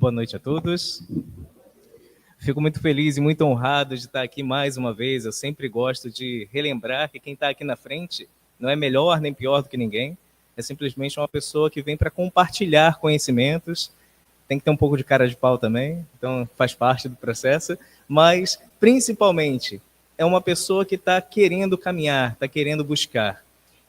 Boa noite a todos. Fico muito feliz e muito honrado de estar aqui mais uma vez. Eu sempre gosto de relembrar que quem está aqui na frente não é melhor nem pior do que ninguém. É simplesmente uma pessoa que vem para compartilhar conhecimentos. Tem que ter um pouco de cara de pau também, então faz parte do processo. Mas, principalmente, é uma pessoa que está querendo caminhar, está querendo buscar.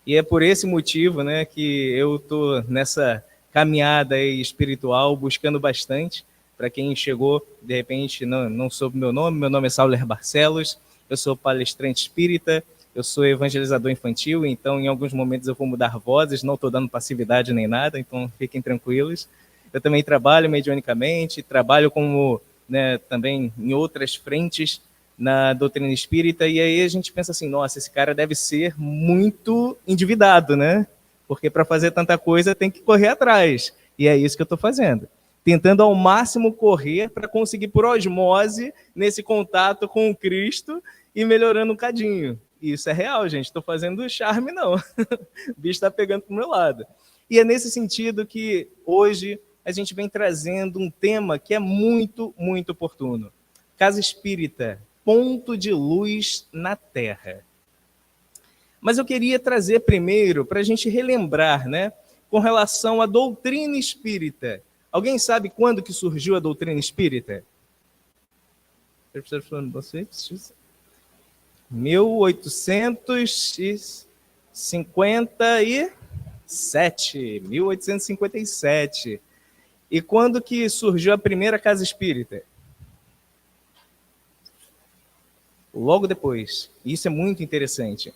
E é por esse motivo, né, que eu estou nessa caminhada aí espiritual, buscando bastante. Para quem chegou, de repente, não soube meu nome é Sauler Barcelos, eu sou palestrante espírita, eu sou evangelizador infantil, então em alguns momentos eu vou mudar vozes, não estou dando passividade nem nada, então fiquem tranquilos. Eu também trabalho mediunicamente, trabalho como, né, também em outras frentes na doutrina espírita, e aí a gente pensa assim, nossa, esse cara deve ser muito endividado, né? Porque para fazer tanta coisa tem que correr atrás, e é isso que eu estou fazendo. Tentando ao máximo correr para conseguir por osmose nesse contato com o Cristo e melhorando um cadinho. Isso é real, gente. Estou fazendo charme, não. O bicho está pegando para o meu lado. E é nesse sentido que hoje a gente vem trazendo um tema que é muito, muito oportuno. Casa Espírita, ponto de luz na Terra. Mas eu queria trazer primeiro para a gente relembrar, né, com relação à doutrina espírita. Alguém sabe quando que surgiu a doutrina espírita? 1857. E quando que surgiu a primeira casa espírita? Logo depois. Isso é muito interessante.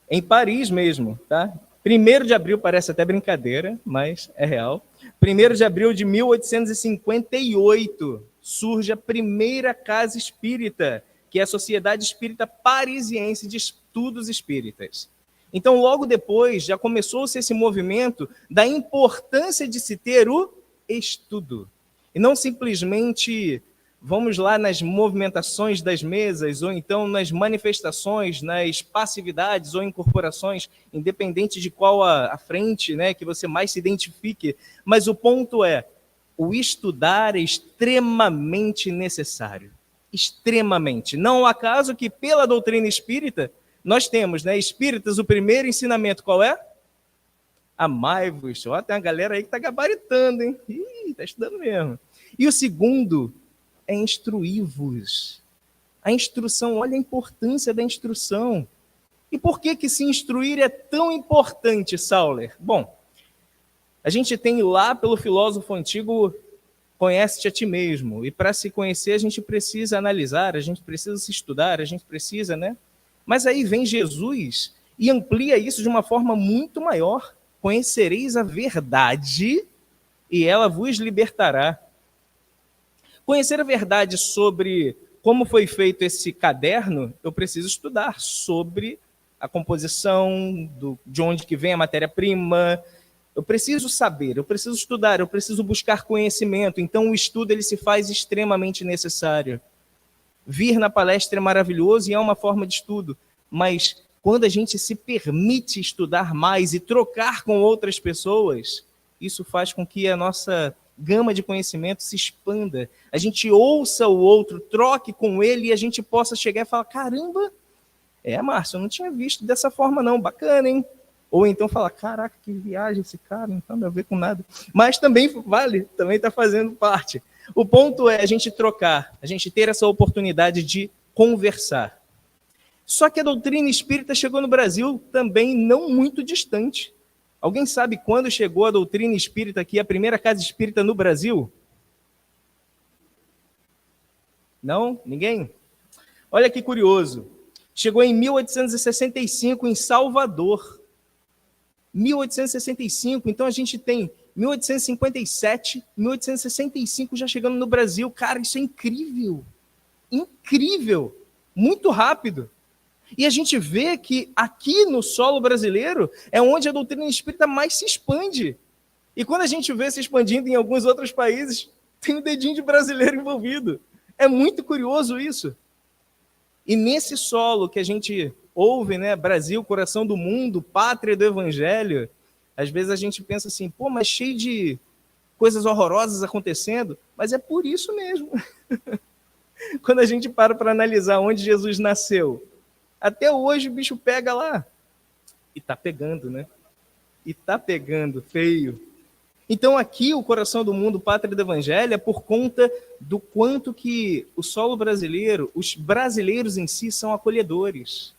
Em Paris mesmo, tá? 1º de abril, parece até brincadeira, mas é real. 1º de abril de 1858, surge a primeira casa espírita, que é a Sociedade Espírita Parisiense de Estudos Espíritas. Então, logo depois, já começou-se esse movimento da importância de se ter o estudo. E não simplesmente vamos lá nas movimentações das mesas, ou então nas manifestações, nas passividades ou incorporações, independente de qual a frente, né, que você mais se identifique. Mas o ponto é, o estudar é extremamente necessário. Extremamente. Não há acaso que pela doutrina espírita, nós temos, né, espíritas, o primeiro ensinamento qual é? Amai-vos. Ó, tem uma galera aí que está gabaritando, hein? Está estudando mesmo. E o segundo é instruí-vos. A instrução, olha a importância da instrução. E por que se instruir é tão importante, Sauler? Bom, a gente tem lá pelo filósofo antigo, conhece-te a ti mesmo. E para se conhecer, a gente precisa analisar, a gente precisa se estudar, a gente precisa, né? Mas aí vem Jesus e amplia isso de uma forma muito maior. Conhecereis a verdade e ela vos libertará. Conhecer a verdade sobre como foi feito esse caderno, eu preciso estudar sobre a composição, de onde que vem a matéria-prima. Eu preciso saber, eu preciso estudar, eu preciso buscar conhecimento. Então o estudo ele se faz extremamente necessário. Vir na palestra é maravilhoso e é uma forma de estudo, mas quando a gente se permite estudar mais e trocar com outras pessoas, isso faz com que a nossa gama de conhecimento se expanda. A gente ouça o outro, troque com ele e a gente possa chegar e falar, caramba, Márcio, eu não tinha visto dessa forma não, bacana, hein? Ou então falar, caraca, que viagem esse cara, não tem a ver com nada. Mas também vale, também está fazendo parte. O ponto é a gente trocar, a gente ter essa oportunidade de conversar. Só que a doutrina espírita chegou no Brasil também não muito distante. Alguém sabe quando chegou a doutrina espírita aqui, a primeira casa espírita no Brasil? Não? Ninguém? Olha que curioso. Chegou em 1865 em Salvador. 1865, então a gente tem 1857, 1865 já chegando no Brasil. Cara, isso é incrível. Incrível. Muito rápido. E a gente vê que aqui no solo brasileiro é onde a doutrina espírita mais se expande. E quando a gente vê se expandindo em alguns outros países, tem um dedinho de brasileiro envolvido. É muito curioso isso. E nesse solo que a gente ouve, né, Brasil, coração do mundo, pátria do evangelho, às vezes a gente pensa assim, pô, mas cheio de coisas horrorosas acontecendo, mas é por isso mesmo. Quando a gente para analisar onde Jesus nasceu, até hoje o bicho pega lá. E tá pegando, né? E tá pegando, feio. Então aqui o coração do mundo, pátria do evangelho, é por conta do quanto que o solo brasileiro, os brasileiros em si são acolhedores.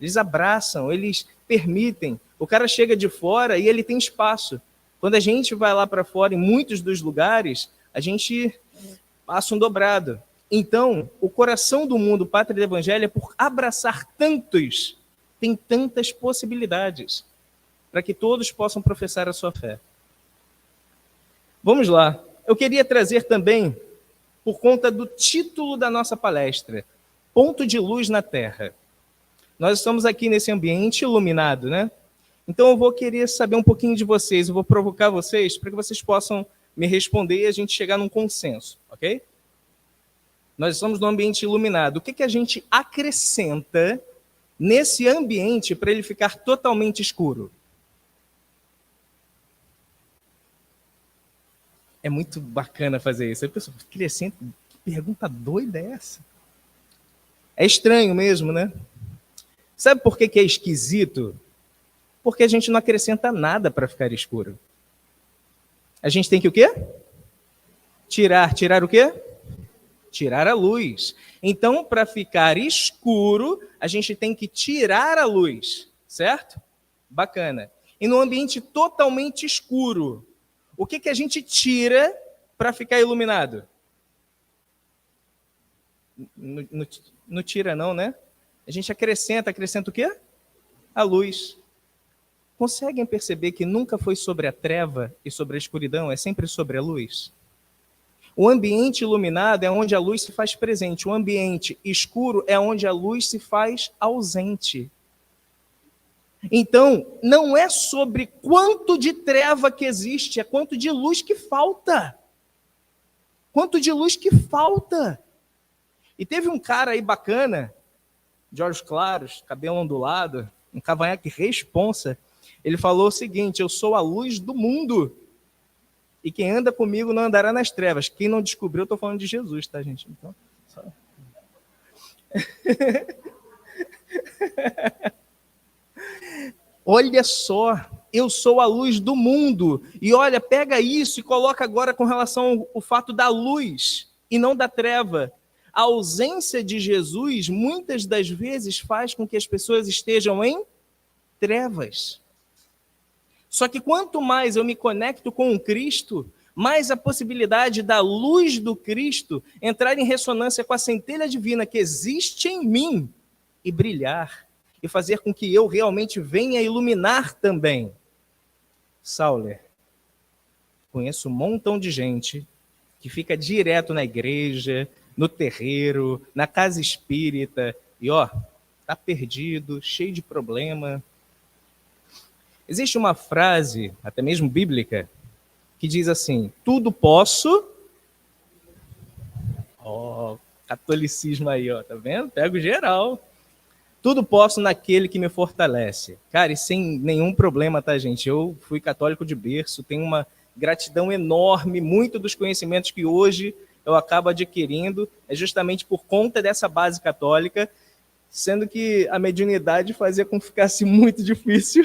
Eles abraçam, eles permitem. O cara chega de fora e ele tem espaço. Quando a gente vai lá para fora, em muitos dos lugares, a gente passa um dobrado. Então, o coração do mundo, pátria do evangelho, é por abraçar tantos, tem tantas possibilidades, para que todos possam professar a sua fé. Vamos lá. Eu queria trazer também, por conta do título da nossa palestra, Ponto de Luz na Terra. Nós estamos aqui nesse ambiente iluminado, né? Então eu vou querer saber um pouquinho de vocês, eu vou provocar vocês para que vocês possam me responder e a gente chegar num consenso, ok? Nós estamos num ambiente iluminado. O que a gente acrescenta nesse ambiente para ele ficar totalmente escuro? É muito bacana fazer isso. A pessoa acrescenta, que pergunta doida é essa? É estranho mesmo, né? Sabe por que é esquisito? Porque a gente não acrescenta nada para ficar escuro. A gente tem que o quê? Tirar o quê? Tirar a luz. Então, para ficar escuro, a gente tem que tirar a luz, certo? Bacana. E no ambiente totalmente escuro, o que a gente tira para ficar iluminado? Não tira não, né? A gente acrescenta o quê? A luz. Conseguem perceber que nunca foi sobre a treva e sobre a escuridão, é sempre sobre a luz? O ambiente iluminado é onde a luz se faz presente. O ambiente escuro é onde a luz se faz ausente. Então, não é sobre quanto de treva que existe, é quanto de luz que falta. Quanto de luz que falta. E teve um cara aí bacana, de olhos claros, cabelo ondulado, um cavanhaque responsa. Ele falou o seguinte: eu sou a luz do mundo. E quem anda comigo não andará nas trevas. Quem não descobriu, eu estou falando de Jesus, tá, gente? Então, só... Olha só, eu sou a luz do mundo. E olha, pega isso e coloca agora com relação ao fato da luz e não da treva. A ausência de Jesus, muitas das vezes, faz com que as pessoas estejam em trevas. Só que quanto mais eu me conecto com o Cristo, mais a possibilidade da luz do Cristo entrar em ressonância com a centelha divina que existe em mim e brilhar, e fazer com que eu realmente venha iluminar também. Sauler, conheço um montão de gente que fica direto na igreja, no terreiro, na casa espírita, e tá perdido, cheio de problema. Existe uma frase, até mesmo bíblica, que diz assim: tudo posso... catolicismo aí, tá vendo? Pego geral. Tudo posso naquele que me fortalece. Cara, e sem nenhum problema, tá, gente? Eu fui católico de berço, tenho uma gratidão enorme, muito dos conhecimentos que hoje eu acabo adquirindo é justamente por conta dessa base católica, sendo que a mediunidade fazia com que ficasse muito difícil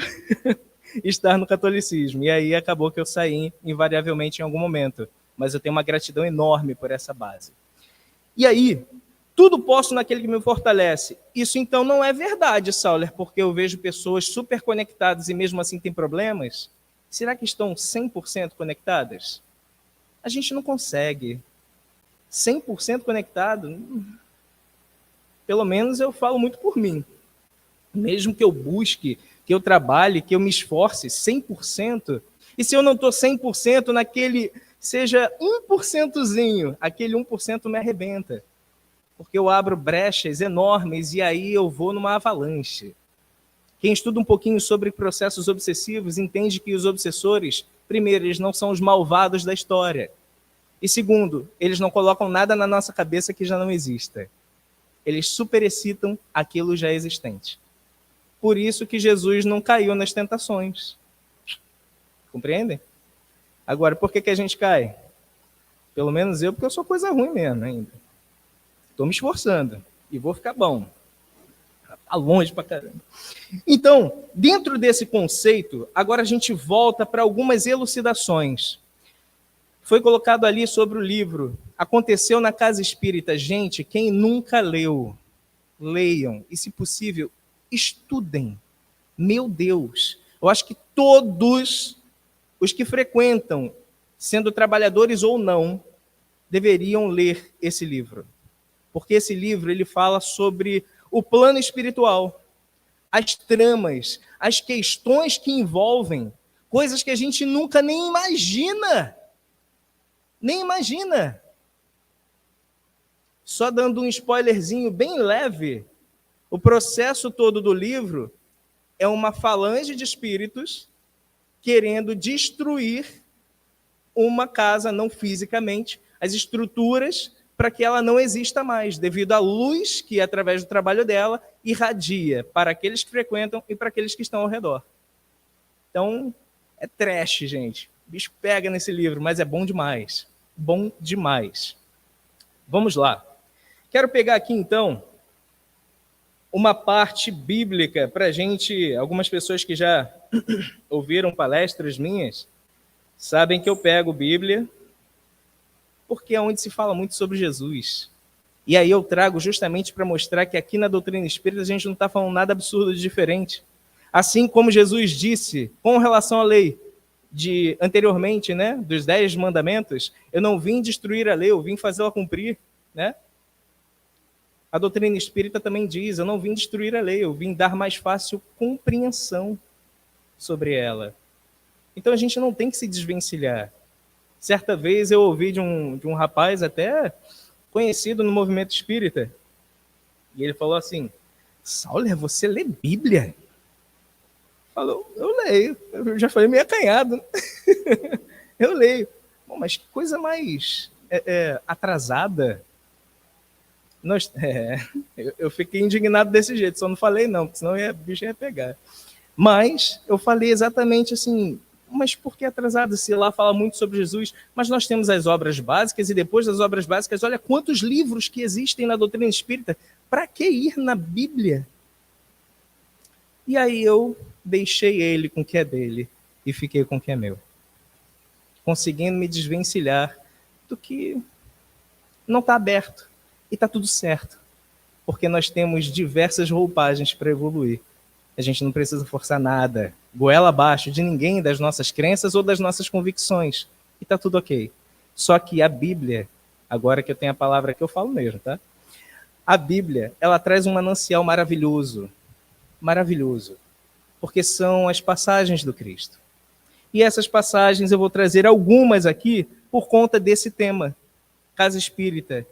estar no catolicismo. E aí acabou que eu saí invariavelmente em algum momento. Mas eu tenho uma gratidão enorme por essa base. E aí, tudo posso naquele que me fortalece. Isso então não é verdade, Sauler, porque eu vejo pessoas super conectadas e mesmo assim têm problemas. Será que estão 100% conectadas? A gente não consegue. 100% conectado, pelo menos eu falo muito por mim. Mesmo que eu busque, que eu trabalhe, que eu me esforce 100%, e se eu não estou 100% naquele, seja 1%zinho, aquele 1% me arrebenta. Porque eu abro brechas enormes e aí eu vou numa avalanche. Quem estuda um pouquinho sobre processos obsessivos entende que os obsessores, primeiro, eles não são os malvados da história. E segundo, eles não colocam nada na nossa cabeça que já não exista. Eles superexcitam aquilo já existente. Por isso que Jesus não caiu nas tentações. Compreendem? Agora, por que a gente cai? Pelo menos eu, porque eu sou coisa ruim mesmo ainda. Estou me esforçando e vou ficar bom. Tá longe pra caramba. Então, dentro desse conceito, agora a gente volta para algumas elucidações. Foi colocado ali sobre o livro. Aconteceu na Casa Espírita. Gente, quem nunca leu, leiam. E, se possível, estudem. Meu Deus, eu acho que todos os que frequentam, sendo trabalhadores ou não, deveriam ler esse livro. Porque esse livro ele fala sobre o plano espiritual, as tramas, as questões que envolvem coisas que a gente nunca nem imagina. Nem imagina. Só dando um spoilerzinho bem leve, o processo todo do livro é uma falange de espíritos querendo destruir uma casa, não fisicamente, as estruturas para que ela não exista mais, devido à luz que, através do trabalho dela, irradia para aqueles que frequentam e para aqueles que estão ao redor. Então, é trash, gente. O bicho pega nesse livro, mas é bom demais. Bom demais. Vamos lá. Quero pegar aqui, então, uma parte bíblica para a gente, algumas pessoas que já ouviram palestras minhas, sabem que eu pego Bíblia, porque é onde se fala muito sobre Jesus. E aí eu trago justamente para mostrar que aqui na doutrina espírita a gente não está falando nada absurdo de diferente. Assim como Jesus disse com relação à lei de anteriormente, né, dos 10 mandamentos, eu não vim destruir a lei, eu vim fazê-la cumprir, né? A doutrina espírita também diz, eu não vim destruir a lei, eu vim dar mais fácil compreensão sobre ela. Então a gente não tem que se desvencilhar. Certa vez eu ouvi de um rapaz até conhecido no movimento espírita, e ele falou assim, Sauler, você lê Bíblia? Falou, eu leio. Eu já falei meio acanhado. Eu leio. Bom, mas que coisa mais atrasada. Eu fiquei indignado desse jeito, só não falei não, porque senão o bicho ia pegar. Mas eu falei exatamente assim, mas por que atrasado? Se lá fala muito sobre Jesus, mas nós temos as obras básicas e depois das obras básicas, olha quantos livros que existem na doutrina espírita. Para que ir na Bíblia? E aí eu deixei ele com o que é dele e fiquei com o que é meu. Conseguindo me desvencilhar do que não está aberto. E está tudo certo. Porque nós temos diversas roupagens para evoluir. A gente não precisa forçar nada, goela abaixo de ninguém, das nossas crenças ou das nossas convicções. E está tudo ok. Só que a Bíblia, agora que eu tenho a palavra que eu falo mesmo, tá? A Bíblia, ela traz um manancial maravilhoso. Maravilhoso. Porque são as passagens do Cristo. E essas passagens eu vou trazer algumas aqui por conta desse tema. Casa Espírita,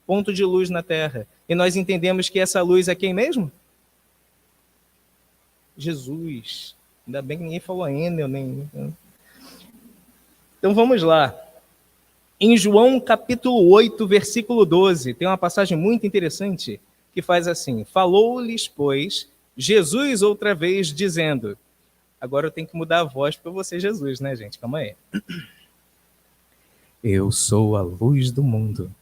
ponto de luz na Terra. E nós entendemos que essa luz é quem mesmo? Jesus. Ainda bem que ninguém falou ainda. Então vamos lá. Em João capítulo 8, versículo 12, tem uma passagem muito interessante que faz assim. Falou-lhes, pois, Jesus outra vez, dizendo... Agora eu tenho que mudar a voz para você, Jesus, né, gente? Calma aí. Eu sou a luz do mundo.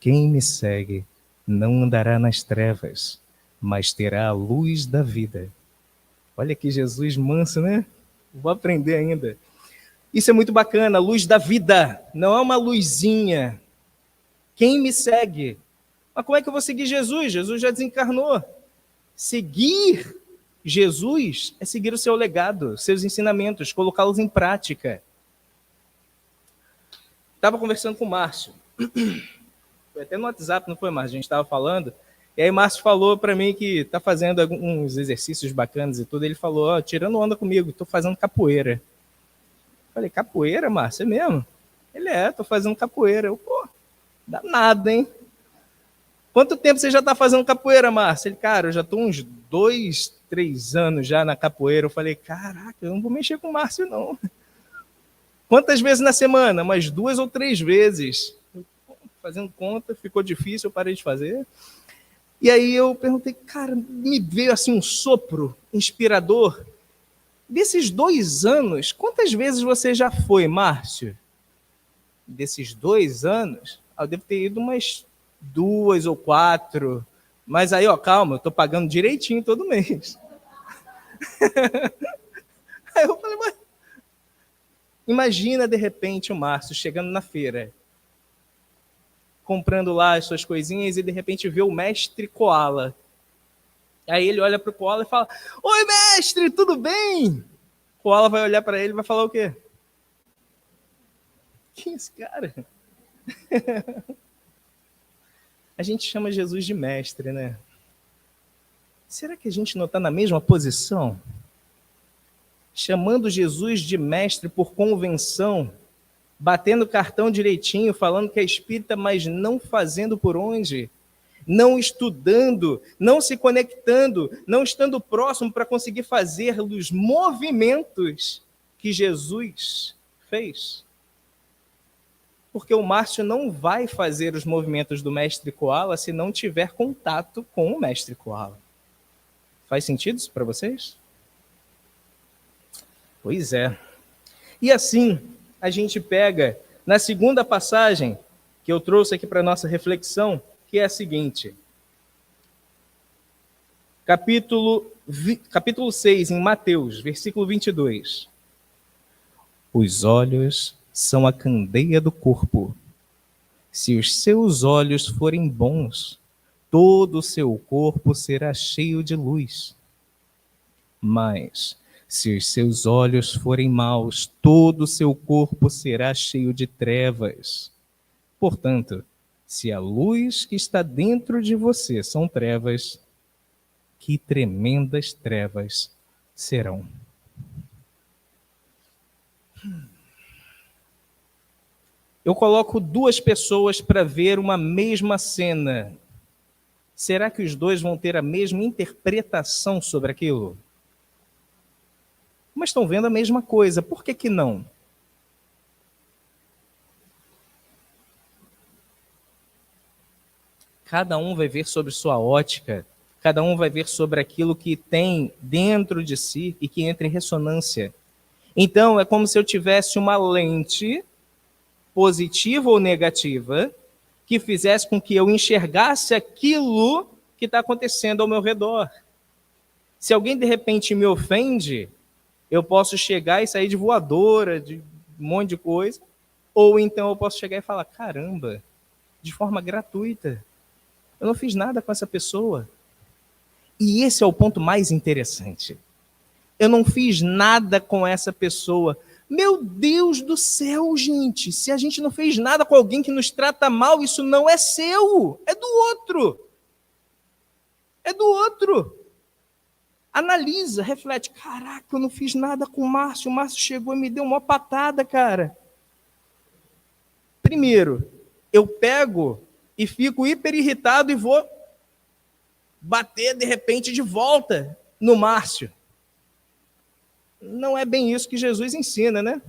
Quem me segue não andará nas trevas, mas terá a luz da vida. Olha que Jesus manso, né? Vou aprender ainda. Isso é muito bacana, a luz da vida. Não é uma luzinha. Quem me segue? Mas como é que eu vou seguir Jesus? Jesus já desencarnou. Seguir Jesus é seguir o seu legado, seus ensinamentos, colocá-los em prática. Estava conversando com o Márcio. Foi até no WhatsApp, não foi, Márcio? A gente estava falando. E aí Márcio falou para mim que está fazendo alguns exercícios bacanas e tudo. Ele falou, tirando onda comigo, estou fazendo capoeira. Falei, capoeira, Márcio? É mesmo? Ele estou fazendo capoeira. Eu, dá nada, hein? Quanto tempo você já está fazendo capoeira, Márcio? Ele, cara, eu já estou uns 2, 3 anos já na capoeira. Eu falei, caraca, eu não vou mexer com o Márcio, não. Quantas vezes na semana? Umas 2 ou 3 vezes. Fazendo conta, ficou difícil, eu parei de fazer. E aí eu perguntei, cara, me veio assim um sopro inspirador. Desses 2 anos, quantas vezes você já foi, Márcio? Desses 2 anos, eu devo ter ido umas 2 ou 4. Mas aí, ó, calma, eu tô pagando direitinho todo mês. Aí eu falei, mas imagina de repente o Márcio chegando na feira, comprando lá as suas coisinhas e de repente vê o mestre Koala. Aí ele olha pro Koala e fala: Oi, mestre, tudo bem? O Koala vai olhar para ele e vai falar o quê? Quem é esse cara? A gente chama Jesus de mestre, né? Será que a gente não está na mesma posição? Chamando Jesus de mestre por convenção, batendo cartão direitinho, falando que é espírita, mas não fazendo por onde? Não estudando, não se conectando, não estando próximo para conseguir fazer os movimentos que Jesus fez. Porque o Márcio não vai fazer os movimentos do mestre Koala se não tiver contato com o mestre Koala. Faz sentido isso para vocês? Pois é. E assim, a gente pega na segunda passagem que eu trouxe aqui para nossa reflexão, que é a seguinte. Capítulo 6, em Mateus, versículo 22. Os olhos são a candeia do corpo. Se os seus olhos forem bons, todo o seu corpo será cheio de luz. Mas, se os seus olhos forem maus, todo o seu corpo será cheio de trevas. Portanto, se a luz que está dentro de você são trevas, que tremendas trevas serão. Eu coloco 2 pessoas para ver uma mesma cena. Será que os 2 vão ter a mesma interpretação sobre aquilo? Mas estão vendo a mesma coisa, por que que não? Cada um vai ver sobre sua ótica, cada um vai ver sobre aquilo que tem dentro de si e que entra em ressonância. Então, é como se eu tivesse uma lente positiva ou negativa que fizesse com que eu enxergasse aquilo que está acontecendo ao meu redor. Se alguém de repente me ofende, eu posso chegar e sair de voadora, de um monte de coisa, ou então eu posso chegar e falar, caramba, de forma gratuita, eu não fiz nada com essa pessoa. E esse é o ponto mais interessante. Eu não fiz nada com essa pessoa. Meu Deus do céu, gente, se a gente não fez nada com alguém que nos trata mal, isso não é seu, é do outro. É do outro. Analisa, reflete. Caraca, eu não fiz nada com o Márcio chegou e me deu uma patada, cara. Primeiro, eu pego e fico hiper irritado e vou bater de repente de volta no Márcio. Não é bem isso que Jesus ensina, né?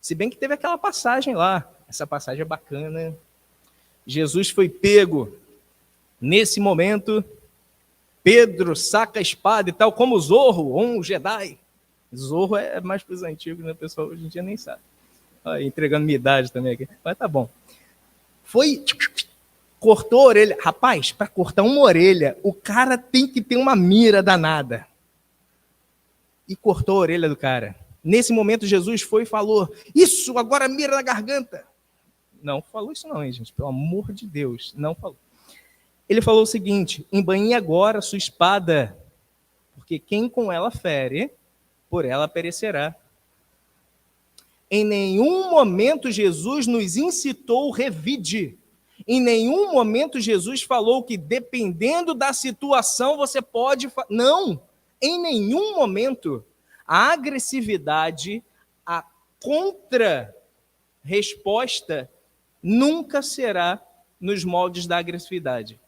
Se bem que teve aquela passagem lá. Essa passagem é bacana. Jesus foi pego. Nesse momento, Pedro saca a espada e tal, como Zorro, ou um Jedi. Zorro é mais para os antigos, né? O pessoal hoje em dia nem sabe. Olha, entregando minha idade também aqui. Mas tá bom. Foi, cortou a orelha. Rapaz, para cortar uma orelha, o cara tem que ter uma mira danada. E cortou a orelha do cara. Nesse momento, Jesus foi e falou, isso, agora mira na garganta. Não falou isso não, hein, gente? Pelo amor de Deus, não falou. Ele falou o seguinte, embainhe agora a sua espada, porque quem com ela fere, por ela perecerá. Em nenhum momento Jesus nos incitou revide. Em nenhum momento Jesus falou que dependendo da situação você pode... Não! Em nenhum momento a agressividade, a contra-resposta nunca será nos moldes da agressividade.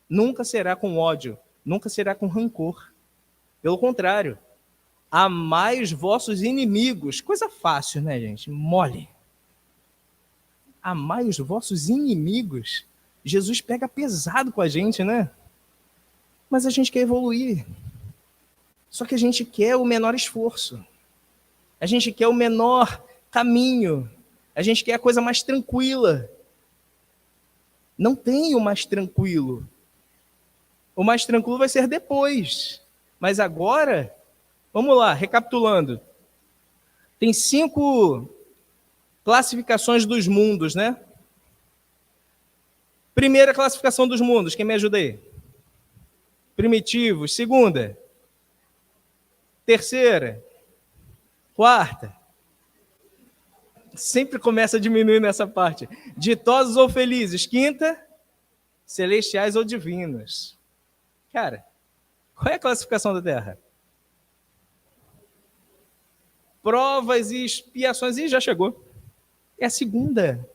Nunca será com ódio, nunca será com rancor. Pelo contrário, amai os vossos inimigos. Coisa fácil, né, gente? Mole. Amai os vossos inimigos. Jesus pega pesado com a gente, né? Mas a gente quer evoluir. Só que a gente quer o menor esforço. A gente quer o menor caminho. A gente quer a coisa mais tranquila. Não tem o mais tranquilo. O mais tranquilo vai ser depois. Mas agora, vamos lá, recapitulando. Tem 5 classificações dos mundos, né? Primeira classificação dos mundos, quem me ajuda aí? Primitivos. Segunda. Terceira. Quarta. Sempre começa a diminuir nessa parte. Ditosos ou felizes. Quinta. Celestiais ou divinos. Cara, qual é a classificação da Terra? Provas e expiações. Ih, já chegou. É a segunda.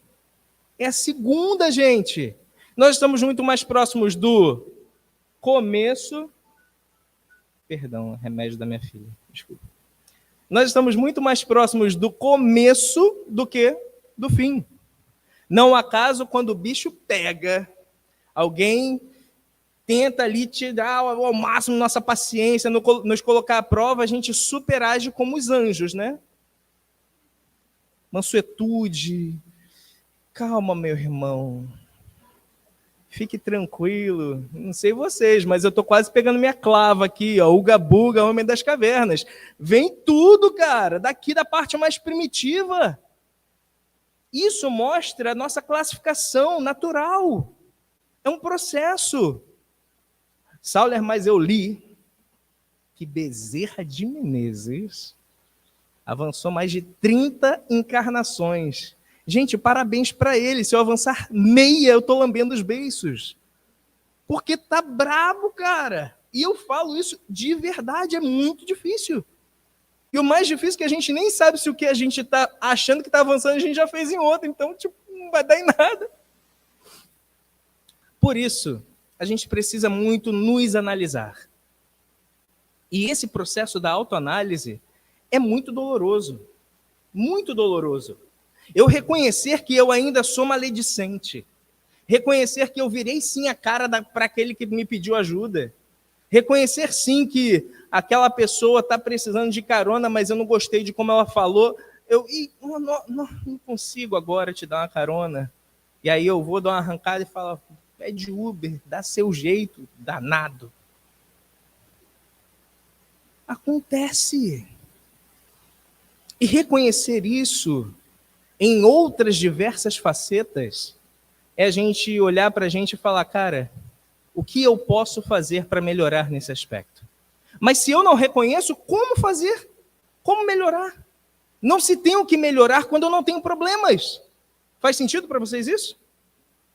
É a segunda, gente. Nós estamos muito mais próximos do começo. Perdão, remédio da minha filha. Desculpa. Nós estamos muito mais próximos do começo do que do fim. Não acaso, quando o bicho pega, alguém tenta ali tirar ao máximo nossa paciência, nos colocar à prova, a gente superage como os anjos, né? Mansuetude. Calma, meu irmão. Fique tranquilo. Não sei vocês, mas eu tô quase pegando minha clava aqui, ó. Uga Buga, Homem das Cavernas. Vem tudo, cara, daqui da parte mais primitiva. Isso mostra a nossa classificação natural. É um processo. Sauler, mas eu li que Bezerra de Menezes avançou mais de 30 encarnações. Gente, parabéns para ele. Se eu avançar meia, eu estou lambendo os beiços. Porque tá brabo, cara. E eu falo isso de verdade, é muito difícil. E o mais difícil é que a gente nem sabe se o que a gente está achando que está avançando, a gente já fez em outro. Então, tipo, não vai dar em nada. Por isso, a gente precisa muito nos analisar. E esse processo da autoanálise é muito doloroso. Muito doloroso. Eu reconhecer que eu ainda sou maledicente. Reconhecer que eu virei sim a cara para aquele que me pediu ajuda. Reconhecer sim que aquela pessoa está precisando de carona, mas eu não gostei de como ela falou. Eu não consigo agora te dar uma carona. E aí eu vou dar uma arrancada e falo, pede Uber, dá seu jeito, danado. Acontece. E reconhecer isso em outras diversas facetas é a gente olhar para a gente e falar, cara, o que eu posso fazer para melhorar nesse aspecto? Mas se eu não reconheço, como fazer? Como melhorar? Não se tem o que melhorar quando eu não tenho problemas. Faz sentido para vocês isso?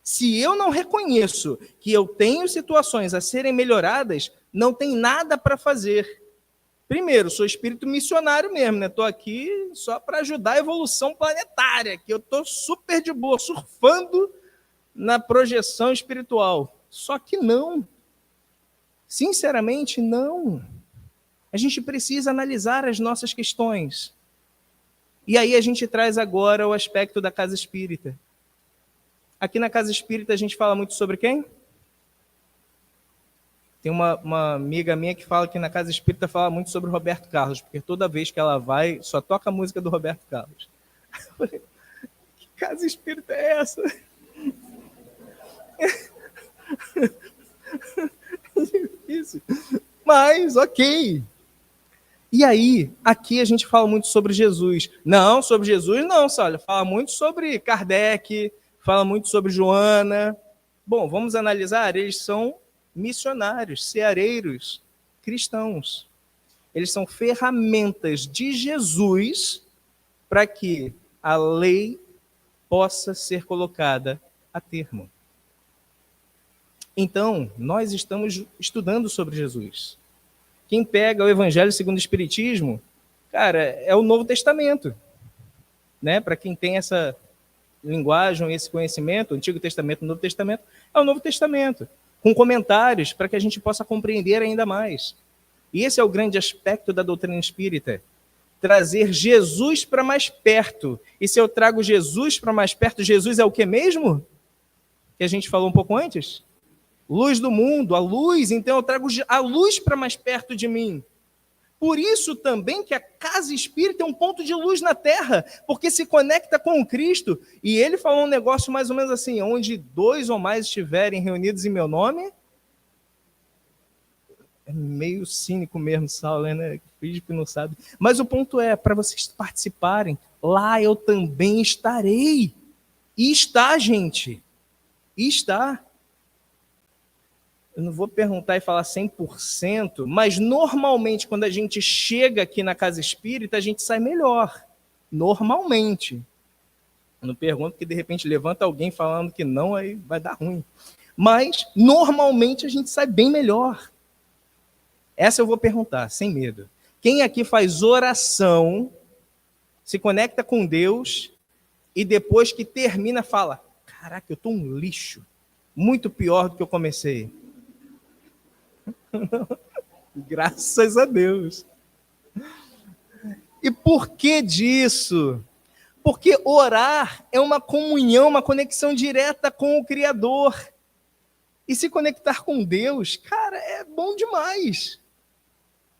Se eu não reconheço que eu tenho situações a serem melhoradas, não tem nada para fazer. Primeiro, sou espírito missionário mesmo, né? Estou aqui só para ajudar a evolução planetária, que eu estou super de boa, surfando na projeção espiritual. Só que não. Sinceramente, não. A gente precisa analisar as nossas questões. E aí a gente traz agora o aspecto da casa espírita. Aqui na casa espírita a gente fala muito sobre quem? Tem uma amiga minha que fala que na casa espírita fala muito sobre o Roberto Carlos, porque toda vez que ela vai, só toca a música do Roberto Carlos. Eu falei, que casa espírita é essa? Difícil. Mas, ok. E aí, aqui a gente fala muito sobre Jesus. Não, sobre Jesus não, olha, fala muito sobre Kardec, fala muito sobre Joana. Bom, vamos analisar, eles são missionários, ceareiros, cristãos. Eles são ferramentas de Jesus para que a lei possa ser colocada a termo. Então, nós estamos estudando sobre Jesus. Quem pega o Evangelho segundo o Espiritismo, cara, é o Novo Testamento. Né? Para quem tem essa linguagem, esse conhecimento, o Antigo Testamento, o Novo Testamento, é o Novo Testamento, com comentários para que a gente possa compreender ainda mais. E esse é o grande aspecto da doutrina espírita, trazer Jesus para mais perto. E se eu trago Jesus para mais perto, Jesus é o que mesmo? Que a gente falou um pouco antes? Luz do mundo, a luz, então eu trago a luz para mais perto de mim. Por isso também que a casa espírita é um ponto de luz na terra, porque se conecta com o Cristo. E ele falou um negócio mais ou menos assim, onde 2 ou mais estiverem reunidos em meu nome. É meio cínico mesmo, Saulo, né? Finge que não sabe. Mas o ponto é, para vocês participarem, lá eu também estarei. E está, gente. E está. Eu não vou perguntar e falar 100%, mas normalmente quando a gente chega aqui na casa espírita, a gente sai melhor. Normalmente. Eu não pergunto porque de repente levanta alguém falando que não, aí vai dar ruim. Mas normalmente a gente sai bem melhor. Essa eu vou perguntar, sem medo. Quem aqui faz oração, se conecta com Deus e depois que termina fala, caraca, eu estou um lixo, muito pior do que eu comecei. Graças a Deus. E por que disso? Porque orar é uma comunhão, uma conexão direta com o Criador. E se conectar com Deus, cara, é bom demais.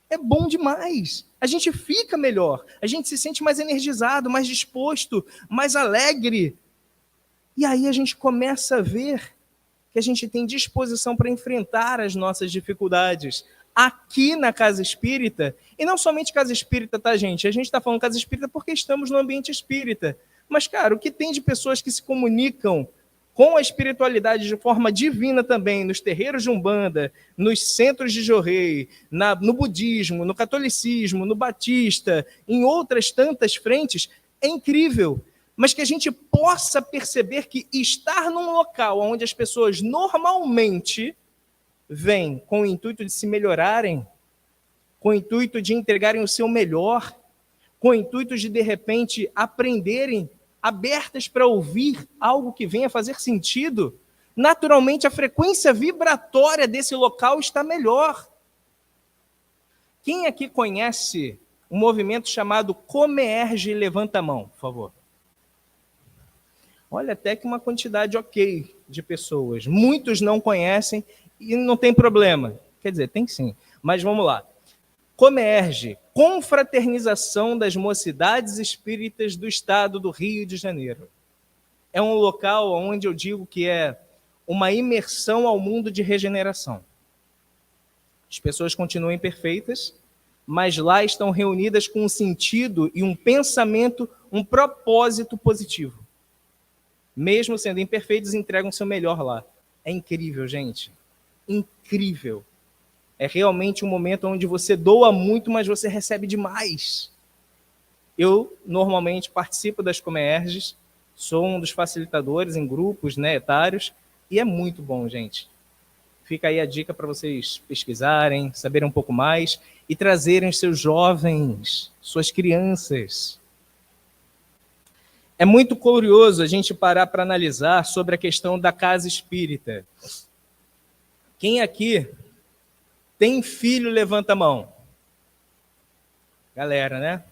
É bom demais. A gente fica melhor, a gente se sente mais energizado, mais disposto, mais alegre. E aí a gente começa a ver que a gente tem disposição para enfrentar as nossas dificuldades aqui na casa espírita. E não somente casa espírita, tá, gente? A gente está falando casa espírita porque estamos no ambiente espírita. Mas, cara, o que tem de pessoas que se comunicam com a espiritualidade de forma divina também, nos terreiros de Umbanda, nos centros de Jorrei, no budismo, no catolicismo, no batista, em outras tantas frentes, é incrível. Mas que a gente possa perceber que estar num local onde as pessoas normalmente vêm com o intuito de se melhorarem, com o intuito de entregarem o seu melhor, com o intuito de repente, aprenderem, abertas para ouvir algo que venha fazer sentido, naturalmente a frequência vibratória desse local está melhor. Quem aqui conhece um movimento chamado Comerge Levanta a Mão, por favor? Olha, até que uma quantidade ok de pessoas. Muitos não conhecem e não tem problema. Quer dizer, tem sim, mas vamos lá. Comerge, Confraternização das Mocidades Espíritas do Estado do Rio de Janeiro. É um local onde eu digo que é uma imersão ao mundo de regeneração. As pessoas continuam imperfeitas, mas lá estão reunidas com um sentido e um pensamento, um propósito positivo. Mesmo sendo imperfeitos, entregam o seu melhor lá. É incrível, gente. Incrível. É realmente um momento onde você doa muito, mas você recebe demais. Eu, normalmente, participo das Comerges, sou um dos facilitadores em grupos, né, etários, e é muito bom, gente. Fica aí a dica para vocês pesquisarem, saberem um pouco mais e trazerem os seus jovens, suas crianças. É muito curioso a gente parar para analisar sobre a questão da casa espírita. Quem aqui tem filho, levanta a mão. Galera, né?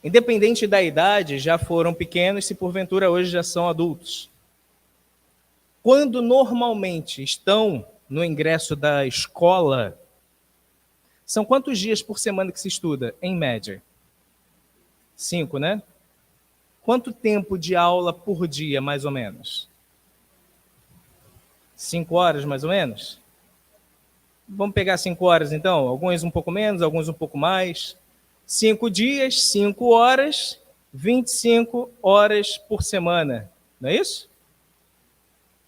Independente da idade, já foram pequenos, se porventura hoje já são adultos. Quando normalmente estão no ingresso da escola, são quantos dias por semana que se estuda, em média? 5, né? Quanto tempo de aula por dia, mais ou menos? 5 horas, mais ou menos? Vamos pegar 5 horas, então? Alguns um pouco menos, alguns um pouco mais. 5 dias, 5 horas, 25 horas por semana. Não é isso?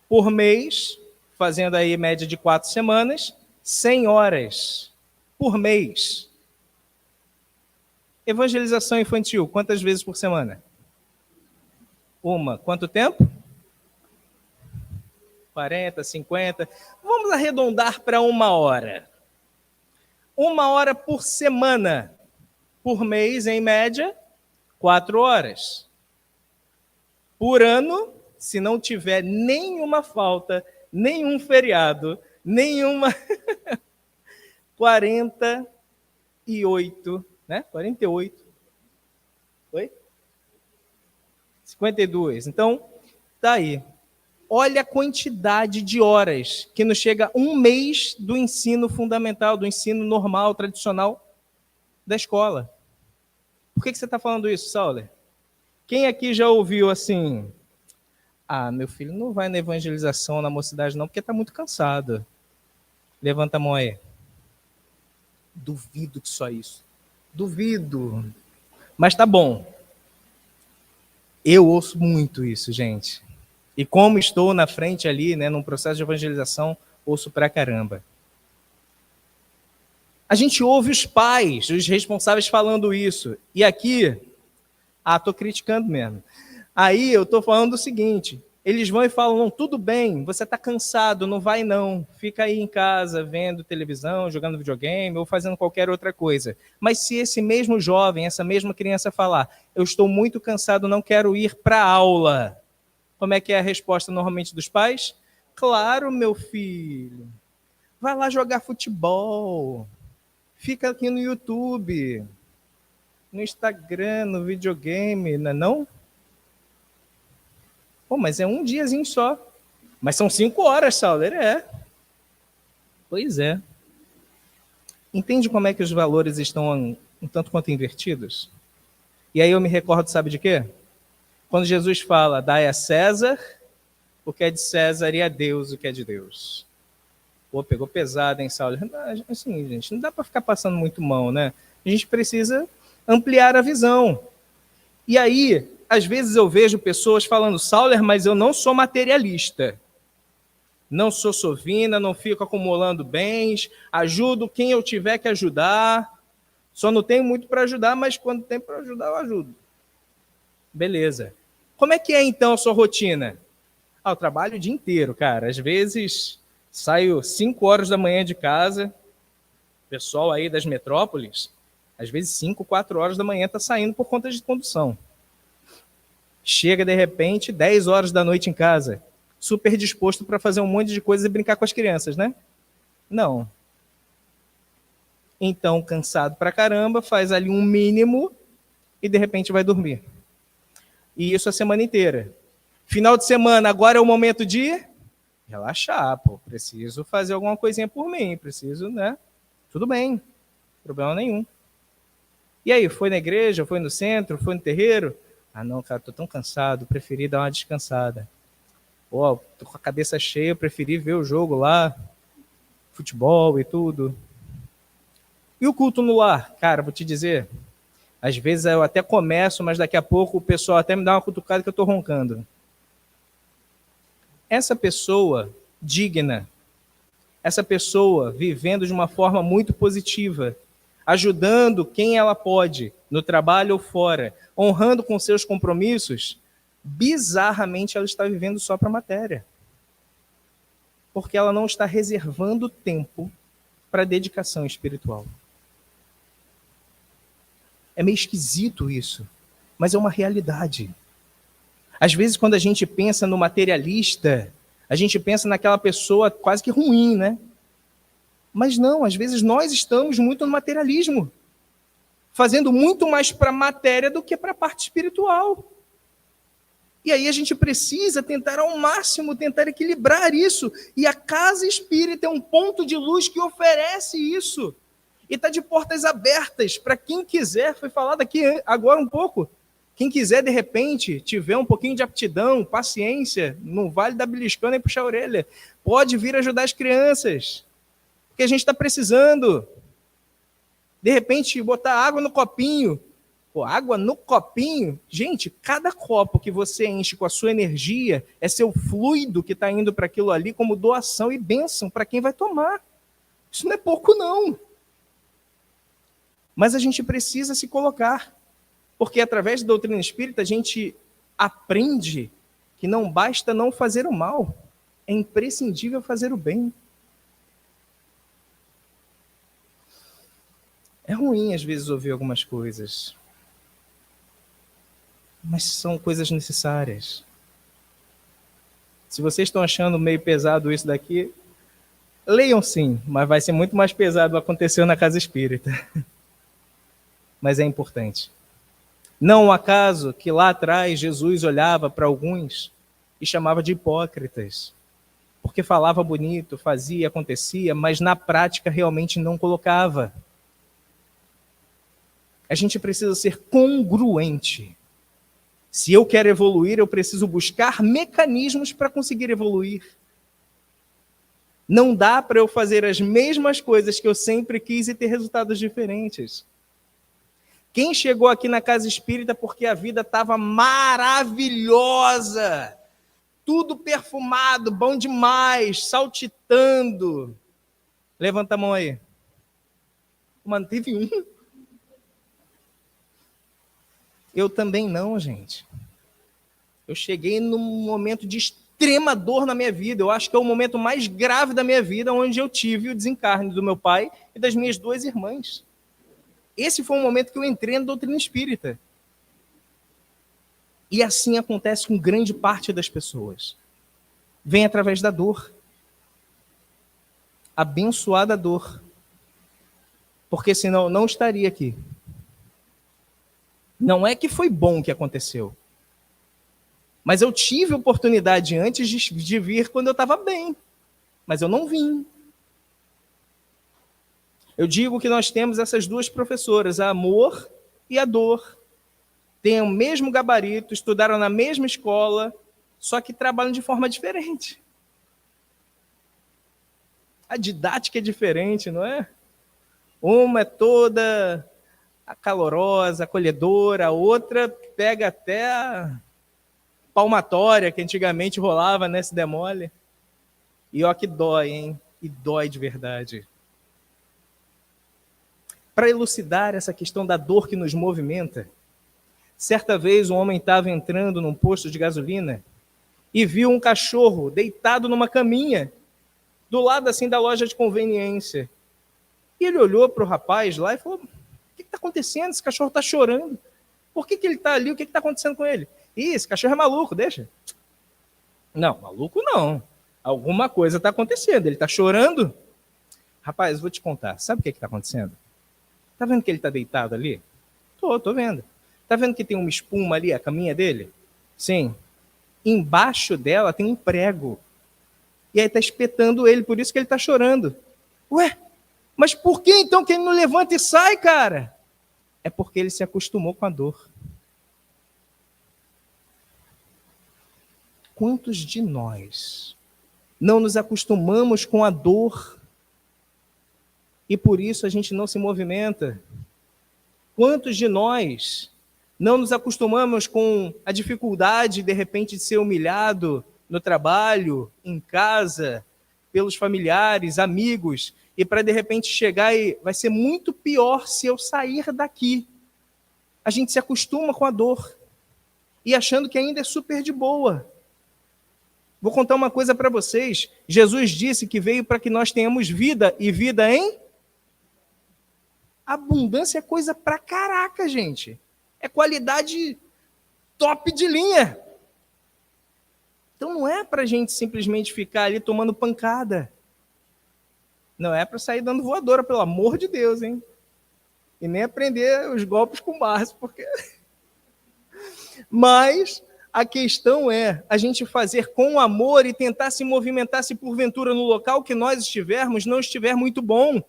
Por mês, fazendo aí média de 4 semanas, 100 horas por mês. Evangelização infantil, quantas vezes por semana? Uma. Quanto tempo? 40, 50. Vamos arredondar para 1 hora. 1 hora por semana. Por mês, em média, 4 horas. Por ano, se não tiver nenhuma falta, nenhum feriado, nenhuma... 48, né? 48. Oi? 52. Então, tá aí. Olha a quantidade de horas que nos chega 1 mês do ensino fundamental, do ensino normal, tradicional, da escola. Por que você está falando isso, Sauler? Quem aqui já ouviu assim, meu filho não vai na evangelização, na mocidade não, porque está muito cansado. Levanta a mão aí. Duvido que só isso. Duvido. Mas tá bom. Eu ouço muito isso, gente. E como estou na frente ali, né, num processo de evangelização, ouço pra caramba. A gente ouve os pais, os responsáveis falando isso. E aqui, tô criticando mesmo. Aí eu tô falando o seguinte, eles vão e falam, não, tudo bem, você tá cansado, não vai não. Fica aí em casa, vendo televisão, jogando videogame ou fazendo qualquer outra coisa. Mas se esse mesmo jovem, essa mesma criança falar, eu estou muito cansado, não quero ir para a aula. Como é que é a resposta normalmente dos pais? Claro, meu filho. Vai lá jogar futebol. Fica aqui no YouTube, no Instagram, no videogame, não é não? Pô, mas é um diazinho só. Mas são 5 horas, Sauler, é. Pois é. Entende como é que os valores estão um tanto quanto invertidos? E aí eu me recordo, sabe de quê? Quando Jesus fala, dai a César o que é de César e a Deus o que é de Deus. Pô, pegou pesado, hein, Saulo? Assim, gente, não dá para ficar passando muito mão, né? A gente precisa ampliar a visão. E aí, às vezes eu vejo pessoas falando, Sauler, mas eu não sou materialista. Não sou sovina, não fico acumulando bens, ajudo quem eu tiver que ajudar. Só não tenho muito para ajudar, mas quando tem para ajudar, eu ajudo. Beleza. Como é que é, então, a sua rotina? Eu trabalho o dia inteiro, cara. Às vezes saio 5 horas da manhã de casa, pessoal aí das metrópoles, às vezes 5, 4 horas da manhã está saindo por conta de condução. Chega, de repente, 10 horas da noite em casa, super disposto para fazer um monte de coisas e brincar com as crianças, né? Não. Então, cansado pra caramba, faz ali um mínimo e, de repente, vai dormir. E isso a semana inteira. Final de semana, agora é o momento de relaxar, pô. Preciso fazer alguma coisinha por mim, preciso, né? Tudo bem, problema nenhum. E aí, foi na igreja, foi no centro, foi no terreiro? Não, cara, tô tão cansado, preferi dar uma descansada. Pô, tô com a cabeça cheia, preferi ver o jogo lá, futebol e tudo. E o culto no lar? Cara, vou te dizer, às vezes eu até começo, mas daqui a pouco o pessoal até me dá uma cutucada que eu tô roncando. Essa pessoa digna, essa pessoa vivendo de uma forma muito positiva, ajudando quem ela pode, no trabalho ou fora, honrando com seus compromissos, bizarramente ela está vivendo só para a matéria. Porque ela não está reservando tempo para dedicação espiritual. É meio esquisito isso, mas é uma realidade. Às vezes, quando a gente pensa no materialista, a gente pensa naquela pessoa quase que ruim, né? Mas não, às vezes nós estamos muito no materialismo, fazendo muito mais para a matéria do que para a parte espiritual. E aí a gente precisa tentar ao máximo, tentar equilibrar isso. E a casa espírita é um ponto de luz que oferece isso. E está de portas abertas para quem quiser, foi falado aqui agora um pouco, quem quiser, de repente, tiver um pouquinho de aptidão, paciência, não vale dar beliscando e puxar a orelha, pode vir ajudar as crianças, porque a gente está precisando. De repente, botar água no copinho. Pô, água no copinho? Gente, cada copo que você enche com a sua energia é seu fluido que está indo para aquilo ali como doação e bênção para quem vai tomar. Isso não é pouco, não. Mas a gente precisa se colocar. Porque através da doutrina espírita a gente aprende que não basta não fazer o mal, é imprescindível fazer o bem. É ruim às vezes ouvir algumas coisas, mas são coisas necessárias. Se vocês estão achando meio pesado isso daqui, leiam sim, mas vai ser muito mais pesado o que aconteceu na casa espírita. Mas é importante. Não um acaso que lá atrás Jesus olhava para alguns e chamava de hipócritas, porque falava bonito, fazia, acontecia, mas na prática realmente não colocava. A gente precisa ser congruente. Se eu quero evoluir, eu preciso buscar mecanismos para conseguir evoluir. Não dá para eu fazer as mesmas coisas que eu sempre quis e ter resultados diferentes. Quem chegou aqui na casa espírita porque a vida estava maravilhosa, tudo perfumado, bom demais, saltitando. Levanta a mão aí. Mano, teve um. Eu também não, gente. Eu cheguei num momento de extrema dor na minha vida. Eu acho que é o momento mais grave da minha vida, onde eu tive o desencarne do meu pai e das minhas duas irmãs. Esse foi o momento que eu entrei na doutrina espírita. E assim acontece com grande parte das pessoas. Vem através da dor. Abençoada dor. Porque senão eu não estaria aqui. Não é que foi bom o que aconteceu. Mas eu tive oportunidade antes de vir quando eu estava bem. Mas eu não vim. Eu digo que nós temos essas duas professoras, a amor e a dor. Têm o mesmo gabarito, estudaram na mesma escola, só que trabalham de forma diferente. A didática é diferente, não é? Uma é toda calorosa, acolhedora, a outra pega até a palmatória que antigamente rolava nesse demole. E ó que dói, hein? E dói de verdade. Para elucidar essa questão da dor que nos movimenta, certa vez um homem estava entrando num posto de gasolina e viu um cachorro deitado numa caminha do lado assim da loja de conveniência. E ele olhou para o rapaz lá e falou: o que está acontecendo? Esse cachorro está chorando. Por que ele está ali? O que está acontecendo com ele? Ih, esse cachorro é maluco, deixa. Não, maluco não. Alguma coisa está acontecendo. Ele está chorando? Rapaz, vou te contar. Sabe o que está acontecendo? Tá vendo que ele está deitado ali? Tô vendo. Tá vendo que tem uma espuma ali, a caminha dele? Sim. Embaixo dela tem um prego. E aí está espetando ele, por isso que ele está chorando. Ué, mas por que então que ele não levanta e sai, cara? É porque ele se acostumou com a dor. Quantos de nós não nos acostumamos com a dor e por isso a gente não se movimenta? Quantos de nós não nos acostumamos com a dificuldade, de repente, de ser humilhado no trabalho, em casa, pelos familiares, amigos, e para, de repente, chegar e vai ser muito pior se eu sair daqui. A gente se acostuma com a dor e achando que ainda é super de boa. Vou contar uma coisa para vocês. Jesus disse que veio para que nós tenhamos vida, e vida em abundância. É coisa pra caraca, gente. É qualidade top de linha. Então não é para a gente simplesmente ficar ali tomando pancada. Não é para sair dando voadora, pelo amor de Deus, hein? E nem aprender os golpes com Márcio, porque... Mas a questão é a gente fazer com amor e tentar se movimentar se porventura no local que nós estivermos não estiver muito bom.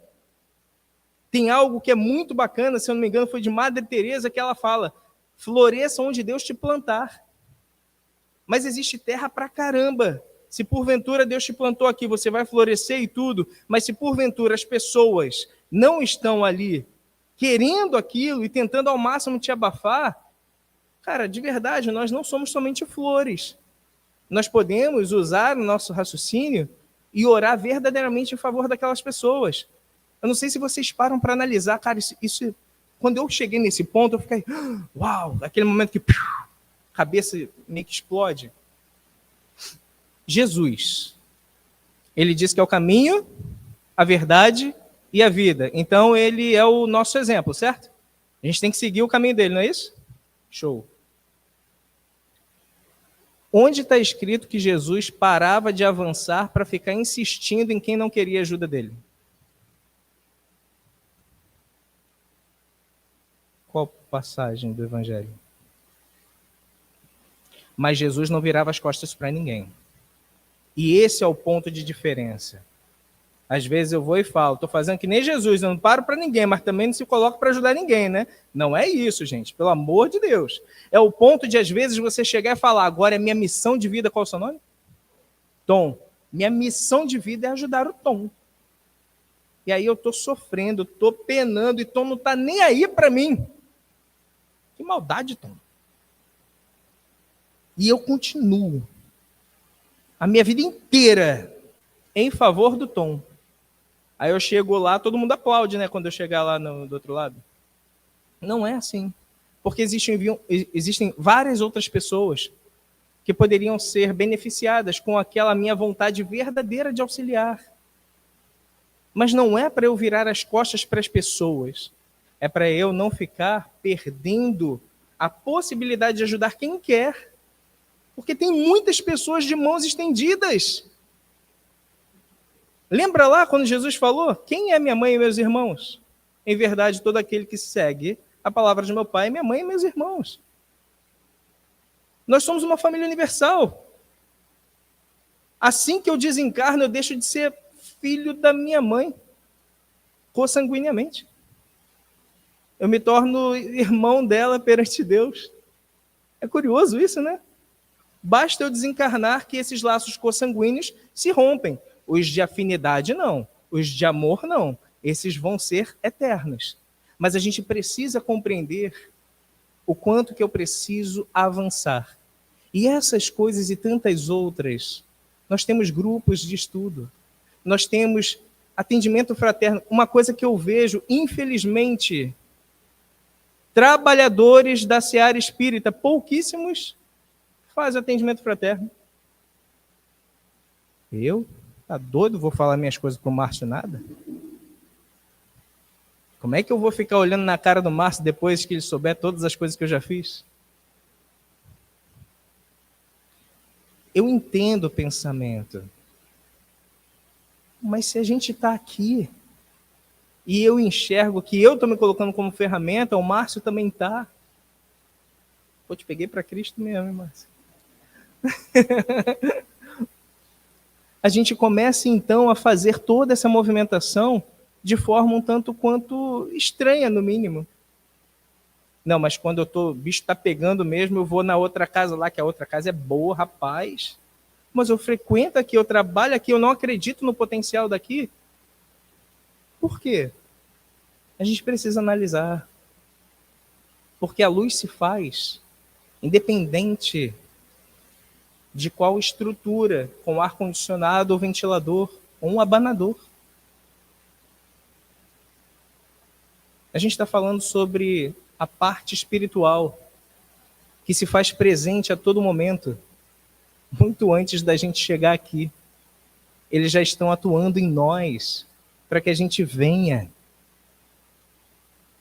Tem algo que é muito bacana, se eu não me engano, foi de Madre Teresa, que ela fala: floresça onde Deus te plantar. Mas existe terra pra caramba. Se porventura Deus te plantou aqui, você vai florescer e tudo, mas se porventura as pessoas não estão ali querendo aquilo e tentando ao máximo te abafar, cara, de verdade, nós não somos somente flores. Nós podemos usar o nosso raciocínio e orar verdadeiramente em favor daquelas pessoas. Eu não sei se vocês param para analisar, cara, isso, quando eu cheguei nesse ponto, eu fiquei, uau, aquele momento que a cabeça meio que explode. Jesus, ele diz que é o caminho, a verdade e a vida. Então, ele é o nosso exemplo, certo? A gente tem que seguir o caminho dele, não é isso? Show. Onde está escrito que Jesus parava de avançar para ficar insistindo em quem não queria ajuda dele? Qual passagem do Evangelho? Mas Jesus não virava as costas para ninguém. E esse é o ponto de diferença. Às vezes eu vou e falo, estou fazendo que nem Jesus, eu não paro para ninguém, mas também não se coloco para ajudar ninguém, né? Não é isso, gente, pelo amor de Deus. É o ponto de, às vezes, você chegar e falar, agora é minha missão de vida, qual é o seu nome? Tom. Minha missão de vida é ajudar o Tom. E aí eu estou sofrendo, estou penando, e Tom não está nem aí para mim. Que maldade, Tom. E eu continuo a minha vida inteira em favor do Tom. Aí eu chego lá, todo mundo aplaude, né? Quando eu chegar lá do outro lado. Não é assim. Porque existem várias outras pessoas que poderiam ser beneficiadas com aquela minha vontade verdadeira de auxiliar. Mas não é para eu virar as costas para as pessoas. É para eu não ficar perdendo a possibilidade de ajudar quem quer. Porque tem muitas pessoas de mãos estendidas. Lembra lá quando Jesus falou, quem é minha mãe e meus irmãos? Em verdade, todo aquele que segue a palavra de meu pai, minha mãe e meus irmãos. Nós somos uma família universal. Assim que eu desencarno, eu deixo de ser filho da minha mãe, consanguineamente. Eu me torno irmão dela perante Deus. É curioso isso, né? Basta eu desencarnar que esses laços consanguíneos se rompem. Os de afinidade, não. Os de amor, não. Esses vão ser eternos. Mas a gente precisa compreender o quanto que eu preciso avançar. E essas coisas e tantas outras, nós temos grupos de estudo, nós temos atendimento fraterno. Uma coisa que eu vejo, infelizmente, trabalhadores da seara espírita, pouquíssimos fazem atendimento fraterno. Eu? Tá doido? Vou falar minhas coisas pro Márcio nada? Como é que eu vou ficar olhando na cara do Márcio depois que ele souber todas as coisas que eu já fiz? Eu entendo o pensamento. Mas se a gente está aqui e eu enxergo que eu estou me colocando como ferramenta, o Márcio também está. Pô, te peguei para Cristo mesmo, hein, Márcio? A gente começa então a fazer toda essa movimentação de forma um tanto quanto estranha, no mínimo. Não, mas quando o bicho está pegando mesmo, eu vou na outra casa lá, que a outra casa é boa, rapaz. Mas eu frequento aqui, eu trabalho aqui, eu não acredito no potencial daqui. Por quê? A gente precisa analisar. Porque a luz se faz independente de qual estrutura, com ar-condicionado ou ventilador, ou um abanador. A gente está falando sobre a parte espiritual, que se faz presente a todo momento, muito antes da gente chegar aqui. Eles já estão atuando em nós, para que a gente venha.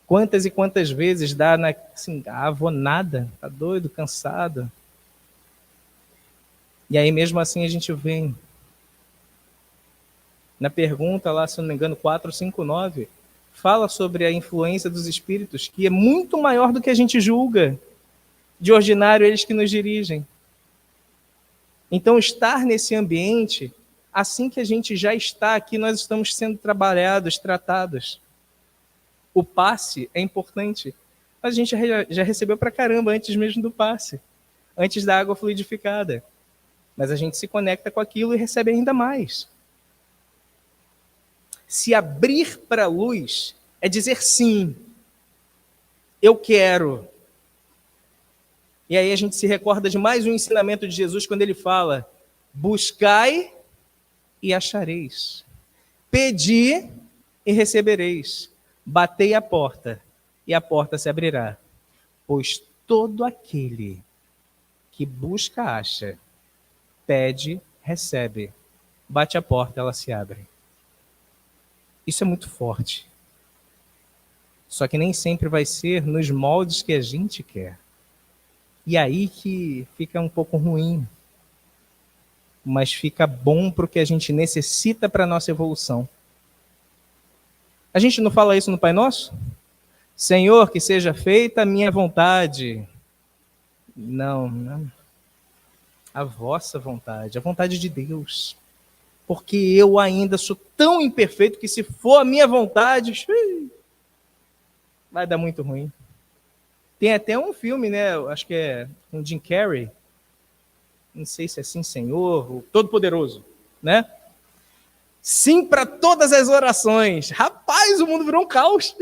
Quantas e quantas vezes dá assim, vou nada, tá doido, cansado. E aí mesmo assim a gente vem. Na pergunta lá, se não me engano, 459, fala sobre a influência dos espíritos, que é muito maior do que a gente julga. De ordinário, eles que nos dirigem. Então, estar nesse ambiente, assim que a gente já está aqui, nós estamos sendo trabalhados, tratados. O passe é importante. Mas a gente já recebeu pra caramba antes mesmo do passe, antes da água fluidificada. Mas a gente se conecta com aquilo e recebe ainda mais. Se abrir para a luz é dizer sim, eu quero. E aí a gente se recorda de mais um ensinamento de Jesus quando ele fala, buscai e achareis. Pedi e recebereis. Batei a porta e a porta se abrirá. Pois todo aquele que busca, acha. Pede, recebe. Bate a porta, ela se abre. Isso é muito forte. Só que nem sempre vai ser nos moldes que a gente quer. E aí que fica um pouco ruim. Mas fica bom para o que a gente necessita para a nossa evolução. A gente não fala isso no Pai Nosso? Senhor, que seja feita a minha vontade. Não. A vossa vontade, a vontade de Deus. Porque eu ainda sou tão imperfeito que se for a minha vontade, vai dar muito ruim. Tem até um filme, né? Acho que é com Jim Carrey. Não sei se é Sim, Senhor, o Todo-Poderoso, né? Sim para todas as orações. Rapaz, o mundo virou um caos.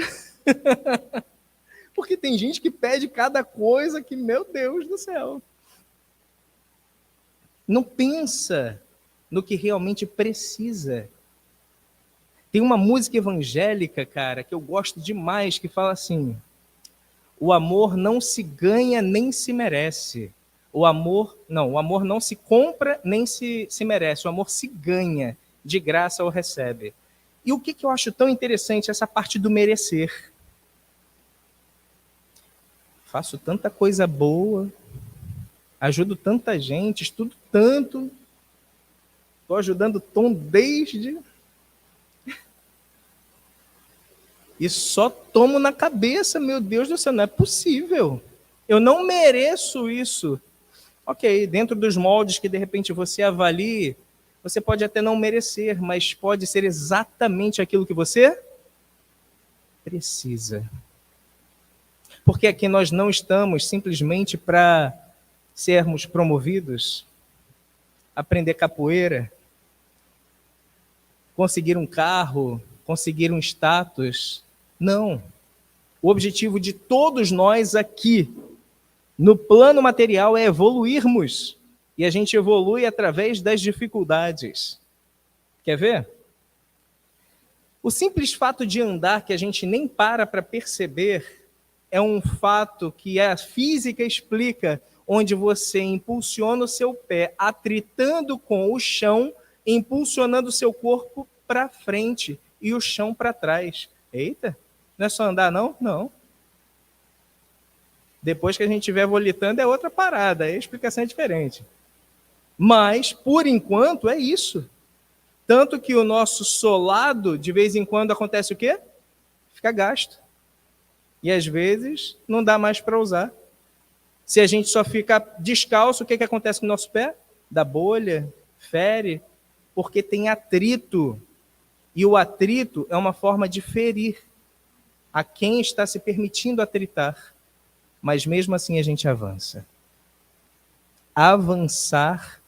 Porque tem gente que pede cada coisa que, meu Deus do céu. Não pensa no que realmente precisa. Tem uma música evangélica, cara, que eu gosto demais, que fala assim: o amor não se ganha nem se merece. O amor não se compra nem se merece. O amor se ganha, de graça ou recebe. E o que eu acho tão interessante, essa parte do merecer. Faço tanta coisa boa, ajudo tanta gente, estudo tanto, estou ajudando o Tom desde... E só tomo na cabeça, meu Deus do céu, não é possível. Eu não mereço isso. Ok, dentro dos moldes que de repente você avalie, você pode até não merecer, mas pode ser exatamente aquilo que você precisa. Porque aqui nós não estamos simplesmente para sermos promovidos, aprender capoeira, conseguir um carro, conseguir um status. Não. O objetivo de todos nós aqui, no plano material, é evoluirmos. E a gente evolui através das dificuldades. Quer ver? O simples fato de andar, que a gente nem para perceber, é um fato que a física explica, onde você impulsiona o seu pé atritando com o chão, impulsionando o seu corpo para frente e o chão para trás. Eita, não é só andar, não? Não. Depois que a gente estiver volitando é outra parada, aí a explicação é diferente. Mas, por enquanto, é isso. Tanto que o nosso solado, de vez em quando, acontece o quê? Fica gasto. E, às vezes, não dá mais para usar. Se a gente só fica descalço, o que acontece com o nosso pé? Dá bolha, fere, porque tem atrito. E o atrito é uma forma de ferir a quem está se permitindo atritar. Mas, mesmo assim, a gente avança. Avançar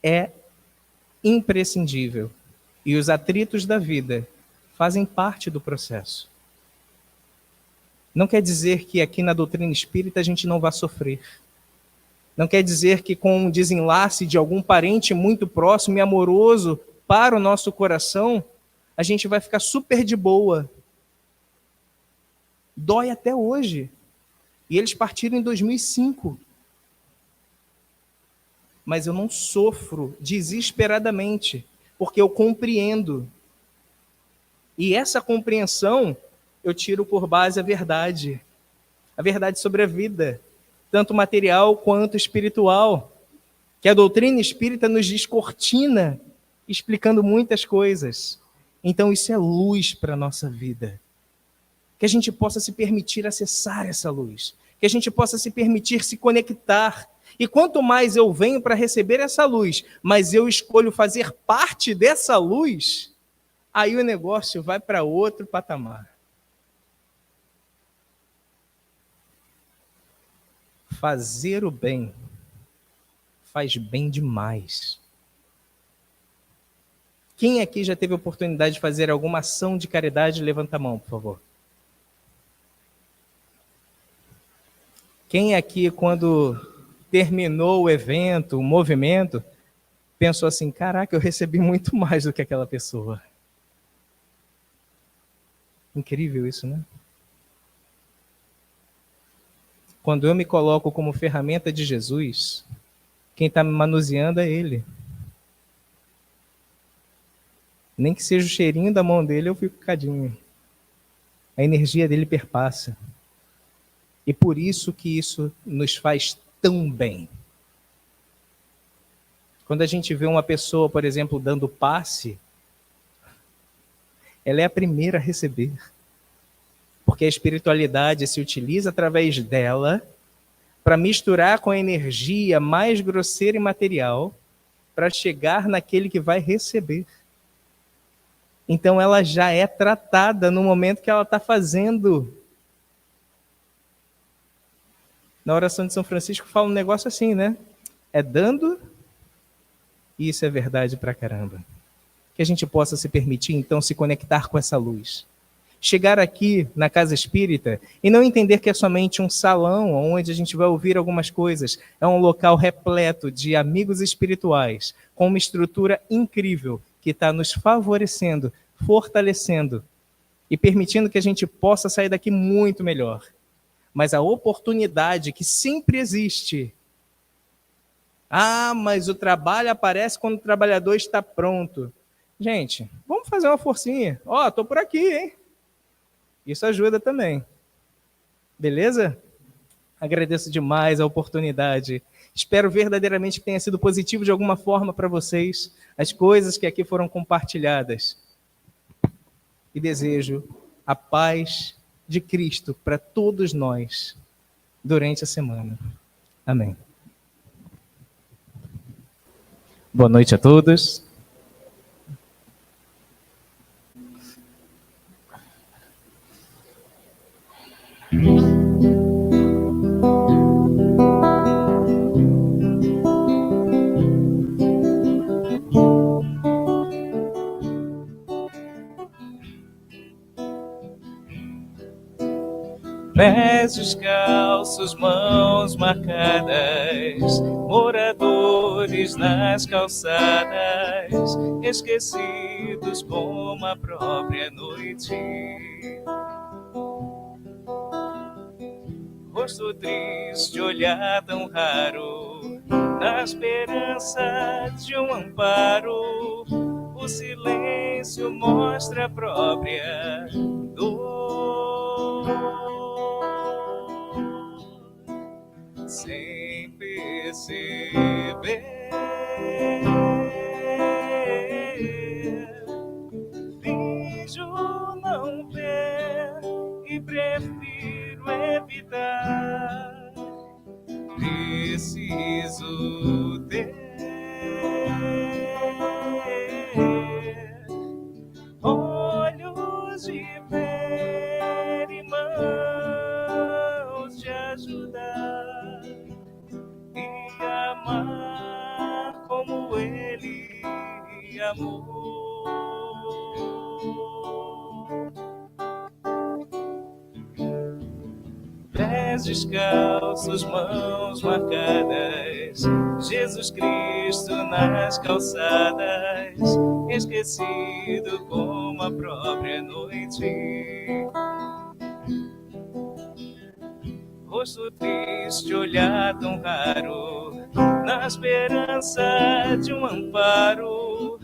é imprescindível. E os atritos da vida fazem parte do processo. Não quer dizer que aqui na doutrina espírita a gente não vá sofrer. Não quer dizer que com um desenlace de algum parente muito próximo e amoroso para o nosso coração, a gente vai ficar super de boa. Dói até hoje. E eles partiram em 2005. Mas eu não sofro desesperadamente, porque eu compreendo. E essa compreensão eu tiro por base a verdade sobre a vida, tanto material quanto espiritual, que a doutrina espírita nos descortina, explicando muitas coisas. Então isso é luz para a nossa vida. Que a gente possa se permitir acessar essa luz, que a gente possa se permitir se conectar. E quanto mais eu venho para receber essa luz, mas eu escolho fazer parte dessa luz, aí o negócio vai para outro patamar. Fazer o bem faz bem demais. Quem aqui já teve a oportunidade de fazer alguma ação de caridade, levanta a mão, por favor. Quem aqui, quando terminou o evento, o movimento, pensou assim, caraca, eu recebi muito mais do que aquela pessoa. Incrível isso, né? Quando eu me coloco como ferramenta de Jesus, quem está me manuseando é Ele. Nem que seja o cheirinho da mão dele, eu fico cadinho. A energia dele perpassa. E por isso que isso nos faz tão bem. Quando a gente vê uma pessoa, por exemplo, dando passe, ela é a primeira a receber. Porque a espiritualidade se utiliza através dela para misturar com a energia mais grosseira e material, para chegar naquele que vai receber. Então ela já é tratada no momento que ela está fazendo. Na oração de São Francisco fala um negócio assim, né? É dando, e isso é verdade pra caramba. Que a gente possa se permitir, então, se conectar com essa luz. Chegar aqui na casa espírita e não entender que é somente um salão onde a gente vai ouvir algumas coisas. É um local repleto de amigos espirituais, com uma estrutura incrível, que está nos favorecendo, fortalecendo e permitindo que a gente possa sair daqui muito melhor. Mas a oportunidade que sempre existe. Ah, mas o trabalho aparece quando o trabalhador está pronto. Gente, vamos fazer uma forcinha. Ó, tô por aqui, hein? Isso ajuda também. Beleza? Agradeço demais a oportunidade. Espero verdadeiramente que tenha sido positivo de alguma forma para vocês, as coisas que aqui foram compartilhadas. E desejo a paz de Cristo para todos nós durante a semana. Amém. Boa noite a todos. Pés descalços, mãos marcadas, moradores nas calçadas, esquecidos como a própria noite. Rosto triste, olhar tão raro, na esperança de um amparo, o silêncio mostra a própria dor. Sem perceber, finjo não ver e prefiro evitar. Preciso ter olhos de ver e mãos de ajudar e amar como ele amou. Pés descalços, mãos marcadas, Jesus Cristo nas calçadas, esquecido como a própria noite. Rosto triste, olhar tão raro, na esperança de um amparo,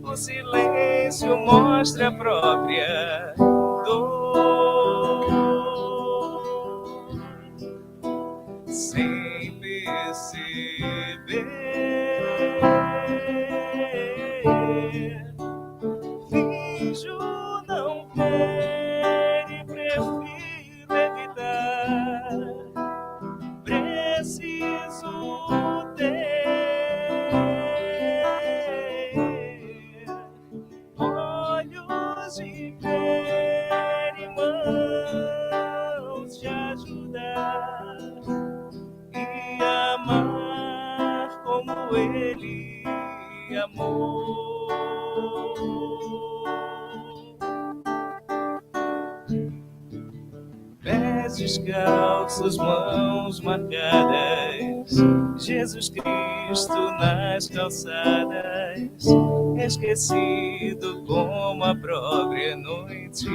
o silêncio mostra a própria dor. Sem perceber, finjo não ver e prefiro evitar. Preciso ter olhos de ver e mãos de ajudar e amar como ele amou. Pés descalços, mãos marcadas, Jesus Cristo nas calçadas, esquecido como a própria noite.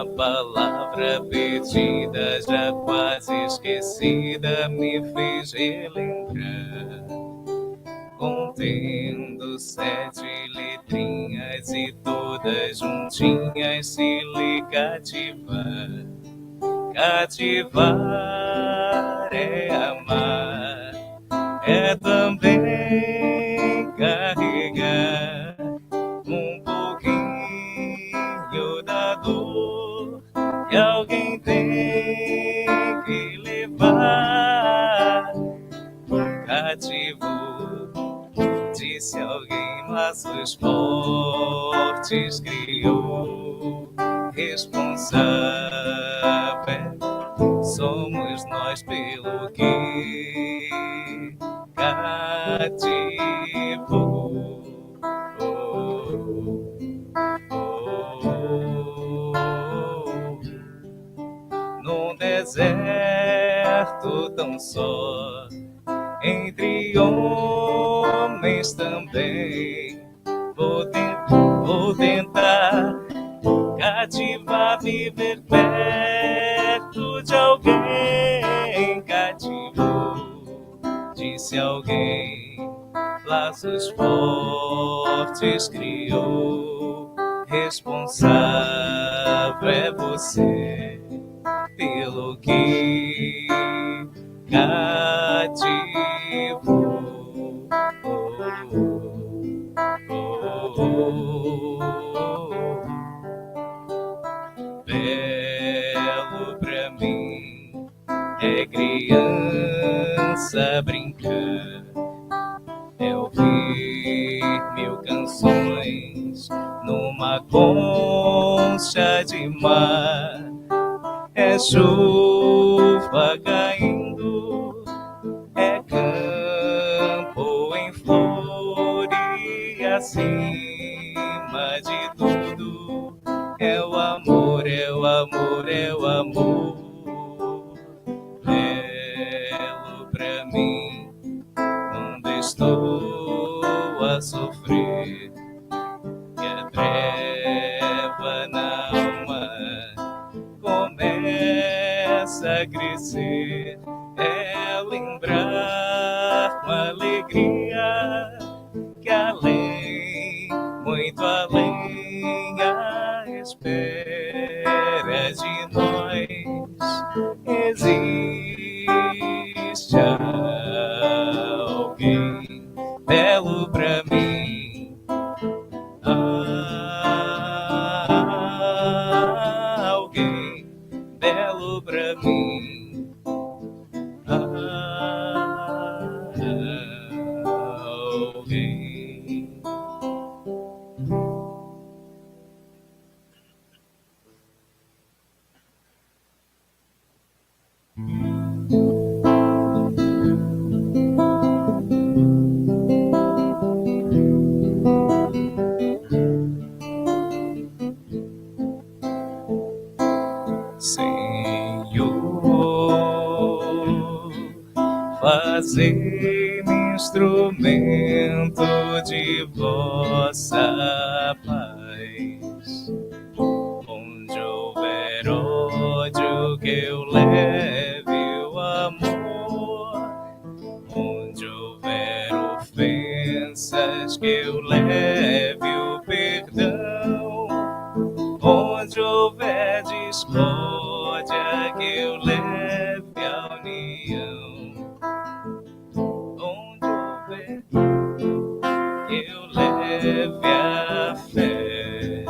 uma palavra perdida, já quase esquecida, me fez relembrar. Contendo 7 letrinhas e todas juntinhas se lhe cativar. Cativar é amar, é também carregar um pouquinho da dor que alguém tem que levar. Cativo, disse alguém, laços fortes criou. Responsável somos nós pelo que cativo. Num deserto tão só, entre homens também, vou tentar cativar, viver perto de alguém. Cativo, disse alguém, laços fortes criou. Responsável é você pelo que cativo. Belo pra mim é criança brincar, é ouvir 1000 canções numa concha de mar, é chuva caindo, é campo em flor e acima de tudo é o amor, é o amor, é o amor. Belo pra mim quando estou a sofrer, que a treva na alma começa a crescer, é lembrar uma alegria que além, muito além, à espera de nós existe alguém belo pra mim. Alguém belo pra mim. Alguém. Senhor, fazei-me instrumento de vossa paz. Onde houver ódio, que eu leve o amor. Onde houver ofensas, que eu leve o perdão. Onde houver discórdia, que eu leve a união. Onde houver, que eu leve a fé.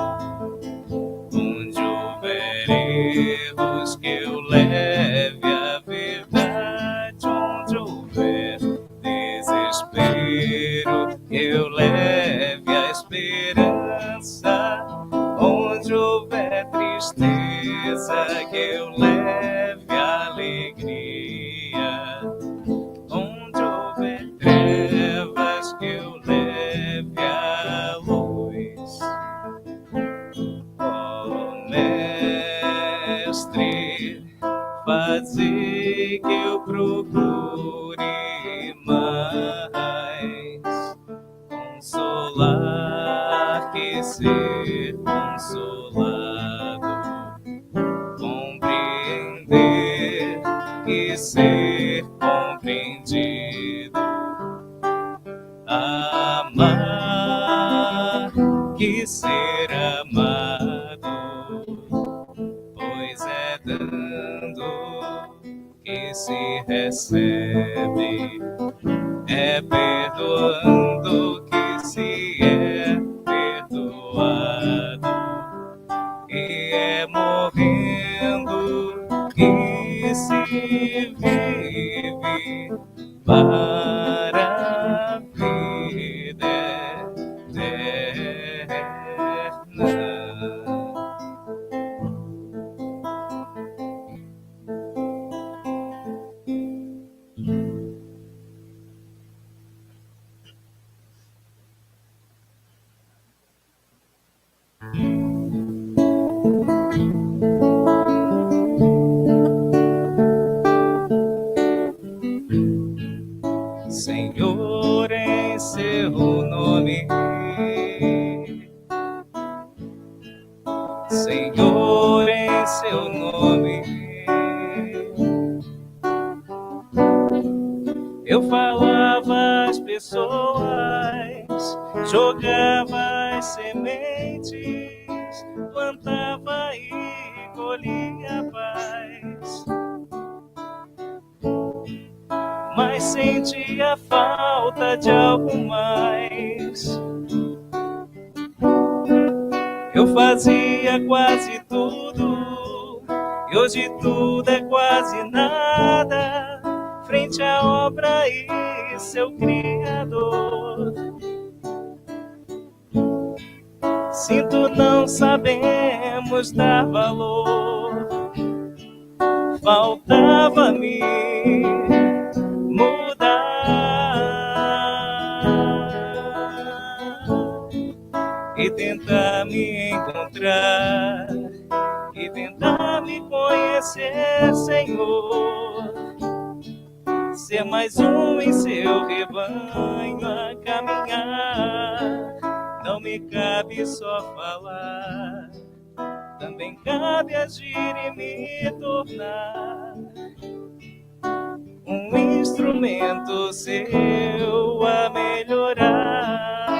Onde houver erros, que eu leve a verdade. Onde houver desespero, que eu leve a esperança. Onde houver tristeza, que eu leve a alegria. Onde houver trevas, que eu leve a luz. Ó Mestre, fazer que eu procure mais consolar que ser consolado. e ser amado, pois é dando que se recebe, é perdoando que se é perdoado, e é morrendo que se vive para a vida eterna. Senhor, em seu nome, Senhor, em seu nome, eu falava às pessoas, jogava as sementes, plantava e colhia paz, mas sentia falta de algo mais. Eu fazia quase tudo, e hoje tudo é quase nada, frente à obra e seu Criador. Sinto não sabemos dar valor, faltava-me mudar e tentar me encontrar e tentar me conhecer, Senhor, ser mais um em seu rebanho a caminhar. Não me cabe só falar, também cabe agir e me tornar um instrumento seu a melhorar.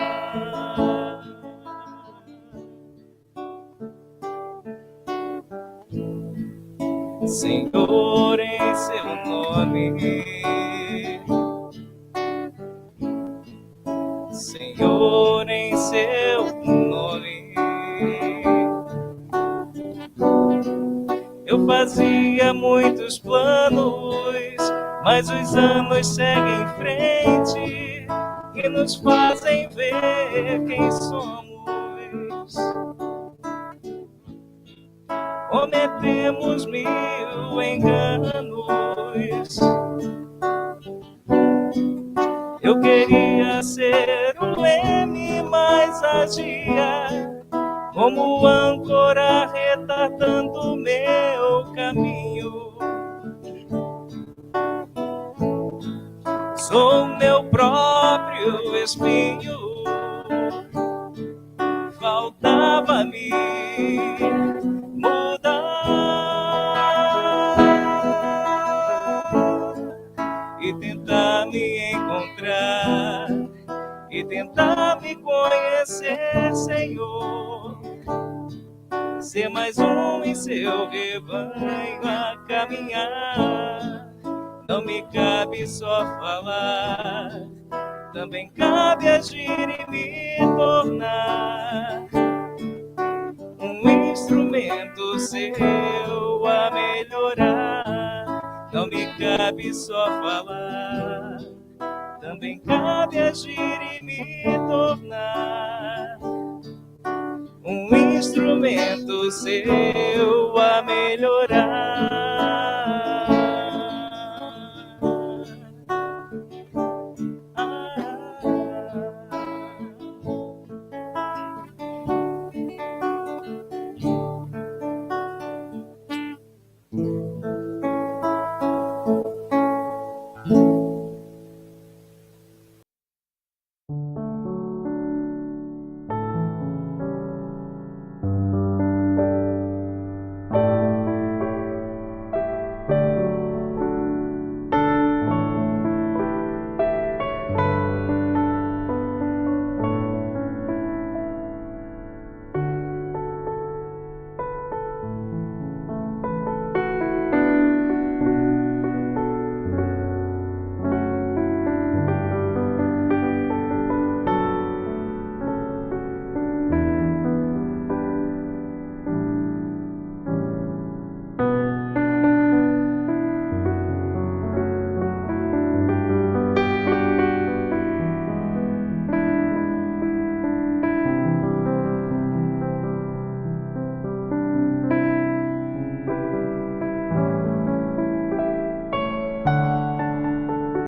Senhor, em seu nome, Senhor, em seu nome, eu fazia muitos planos, mas os anos seguem em frente e nos fazem ver quem somos. Cometemos mil enganos. Eu queria ser o M, mas agia como âncora retardando meu caminho. Sou meu próprio espinho, faltava-me e tentar me encontrar e tentar me conhecer, Senhor, ser mais um em seu rebanho a caminhar. Não me cabe só falar, também cabe agir e me tornar um instrumento seu a melhorar. Não me cabe só falar, também cabe agir e me tornar um instrumento seu a melhorar.